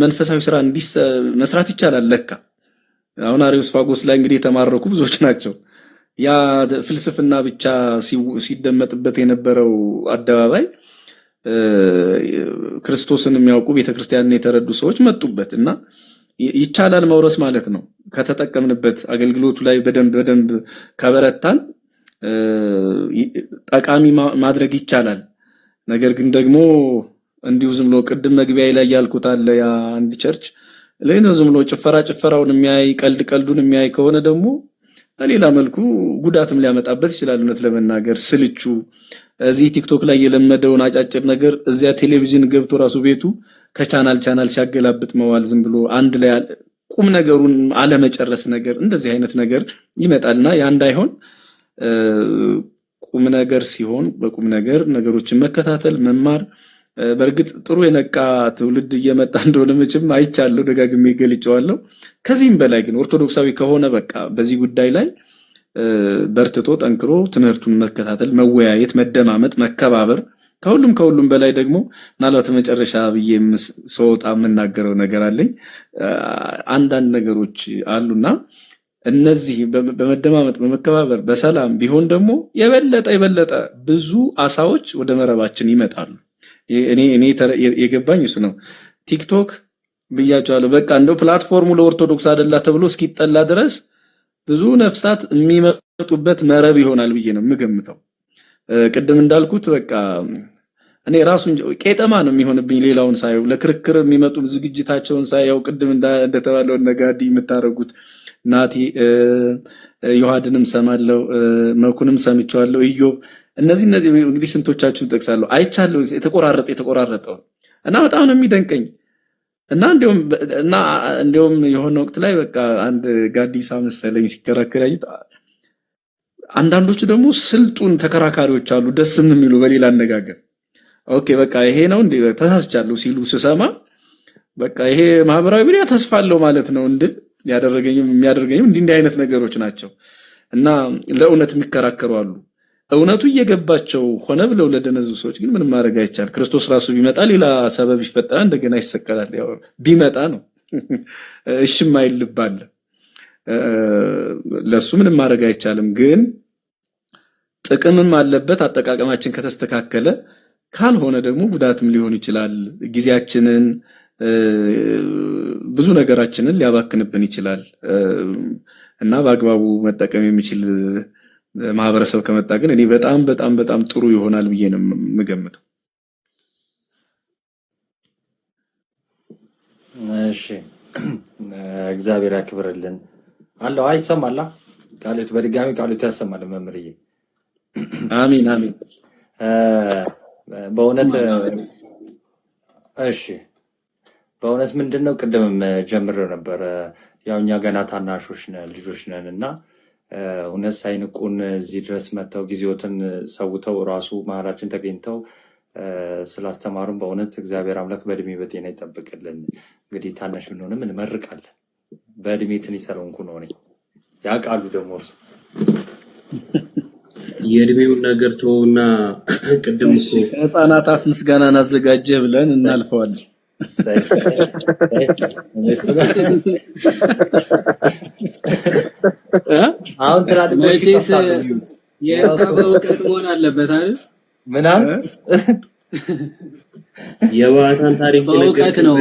መንፈሳዊ ስራ መስራት ይቻላል ለካ። አሁን አሪዮስፋጎስ ላይ እንግዲህ የተማረኩ ብዙዎች ናቸው። ያ ፍልስፍና ብቻ ሲደመጥበት የነበረው አደባባይ ክርስቶስን የሚያውቁ ቤተክርስቲያንን የተረዱ ሰዎች መጡበት እና ይቻላል መውረስ ማለት ነው። ከተጠቀምንበት አገልግሎቱ ላይ በደንብ ከበረታን ጠቃሚ ማድረግ ይቻላል። ነገር ግን ደግሞ እንዲሁ ዝም ብሎ ቅድም መግቢያ ላይ ያልኩት አለ ያ አንድ ቸርች ለይነ ዝም ብሎ ጭፈራውን የሚያይ ቀልዱን የሚያይ ከሆነ ደግሞ በሌላ መልኩ ጉዳትም ሊያመጣበት ይችላል። እውነት ለመናገር ስልቹ እዚህ ቲክቶክ ላይ የለመደውን አጫጭር ነገር እዚያ ቴሌቪዥን ገብቶ ራሱ ቤቱ ከቻናል ሲያገላብጥ መዋል ዝም ብሎ አንድ ላይ ቁም ነገሩን አለመጨረስ ነገር እንደዚህ አይነት ነገር ይመጣልና ያ እንዳይሆን ቁም ነገር ሲሆን በቁም ነገር ነገሮችን መከታተል መማር በእርግጥ ጥሩ የነቃ ትውልድ እየመጣ እንደሆነ መቼም አይቻለሁ፣ ደጋግሜ ገልጬዋለሁ። ከዚህም በላይ ግን ኦርቶዶክሳዊ ከሆነ በቃ በዚህ ጉዳይ ላይ በርትቶ ጠንክሮ ትምህርቱን መከታተል፣ መወያየት፣ መደማመጥ፣ መከባበር ከሁሉም በላይ ደግሞ ምናልባት መጨረሻ ብዬ ሰውጣ የምናገረው ነገር አለኝ። አንዳንድ ነገሮች አሉና እነዚህ በመደማመጥ በመከባበር በሰላም ቢሆን ደግሞ የበለጠ ብዙ አሳዎች ወደ መረባችን ይመጣሉ። እኔ የገባኝ እሱ ነው። ቲክቶክ ብያቸዋለሁ። በቃ እንደው ፕላትፎርሙ ለኦርቶዶክስ አይደላ ተብሎ እስኪጠላ ድረስ ብዙ ነፍሳት የሚመጡበት መረብ ይሆናል ብዬ ነው የምገምተው። ቅድም እንዳልኩት በቃ እኔ ራሱን ቄጠማ ነው የሚሆንብኝ። ሌላውን ሳየው ለክርክር የሚመጡ ዝግጅታቸውን ሳየው ቅድም እንደተባለው ነጋዲ የምታረጉት ናቲ ዮሐድንም ሰማለው መኩንም ሰምቻለሁ ኢዮብ እነዚህ እንግዲህ ስንቶቻችሁን ጠቅሳለሁ አይቻለሁ የተቆራረጠው እና በጣም ነው የሚደንቀኝ። እና እንደውም የሆነ ወቅት ላይ በቃ አንድ ጋዲሳ መሰለኝ ሲከራከር ያዩት አንዳንዶቹ ደግሞ ስልጡን ተከራካሪዎች አሉ ደስም የሚሉ በሌላ አነጋገር ኦኬ በቃ ይሄ ነው እንዴ ተሳስቻለሁ ሲሉ ስሰማ በቃ ይሄ ማህበራዊ ሚዲያ ተስፋ አለው ማለት ነው እንድል የሚያደርገኝም እንዲህ አይነት ነገሮች ናቸው። እና ለእውነት የሚከራከሩ አሉ። እውነቱ እየገባቸው ሆነ ብለው ለደነዙ ሰዎች ግን ምንም ማድረግ አይቻል። ክርስቶስ ራሱ ቢመጣ ሌላ ሰበብ ይፈጠራል፣ እንደገና ይሰቀላል። ያው ቢመጣ ነው እሺም አይልባል። ለሱ ምንም ማድረግ አይቻልም። ግን ጥቅምም አለበት አጠቃቀማችን ከተስተካከለ፣ ካልሆነ ደግሞ ጉዳትም ሊሆን ይችላል። ጊዜያችንን ብዙ ነገራችንን ሊያባክንብን ይችላል እና በአግባቡ መጠቀም የሚችል ማህበረሰብ ከመጣ ግን እኔ በጣም ጥሩ ይሆናል ብዬ ነው የምገምተው። እሺ እግዚአብሔር ያክብርልን። አለው አይሰማላ ቃሉት በድጋሚ ቃሉት ያሰማል መምህርዬ። አሜን። በእውነት እሺ በእውነት ምንድነው ቅድምም ጀምሬው ነበር። ያው እኛ ገና ታናሾች ነን ልጆች ነን እና እውነት ሳይንቁን እዚህ ድረስ መጥተው ጊዜዎትን ሰውተው ራሱ መሀላችን ተገኝተው ስላስተማሩን በእውነት እግዚአብሔር አምላክ በእድሜ በጤና ይጠብቅልን። እንግዲህ ታናሽ ብንሆንም እንመርቃለን። በእድሜ ትንሽ ስለሆንኩ ነው እኔ ያውቃሉ ደግሞ እርሱ የእድሜውን ነገር ተወውና ቅድም እኮ ህፃናት አፍ ምስጋናን አዘጋጀ ብለን እናልፈዋለን። አሁን ትራዲሽን የእውቀት መሆን አለበት አይደል? ምን አለ የባህታን ታሪክ በእውቀት ነው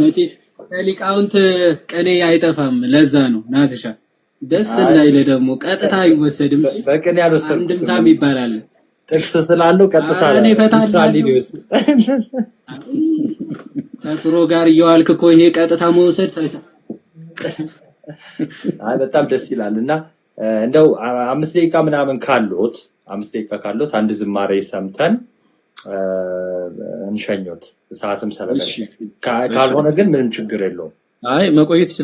መቼስ ከሊቃውንት ቅኔ አይጠፋም። ለዛ ነው ናዝሻ ደስ እንዳይለ ደግሞ ቀጥታ አይወሰድም እንጂ በቅኔ ያልወሰድኩት አንድምታም ይባላል። ጥቅስ ስላለው ቀጥታ እኔ ፈታለሁ ከፕሮ ጋር እየዋልክ እኮ ይሄ ቀጥታ መውሰድ አይ በጣም ደስ ይላልና እንደው 5 ደቂቃ ምናምን ካሉት 5 ደቂቃ ካሉት አንድ ዝማሬ ሰምተን እንሸኞት። ሰዓትም ሰለበሽ ካልሆነ ግን ምንም ችግር የለውም። አይ መቆየት ይችላል።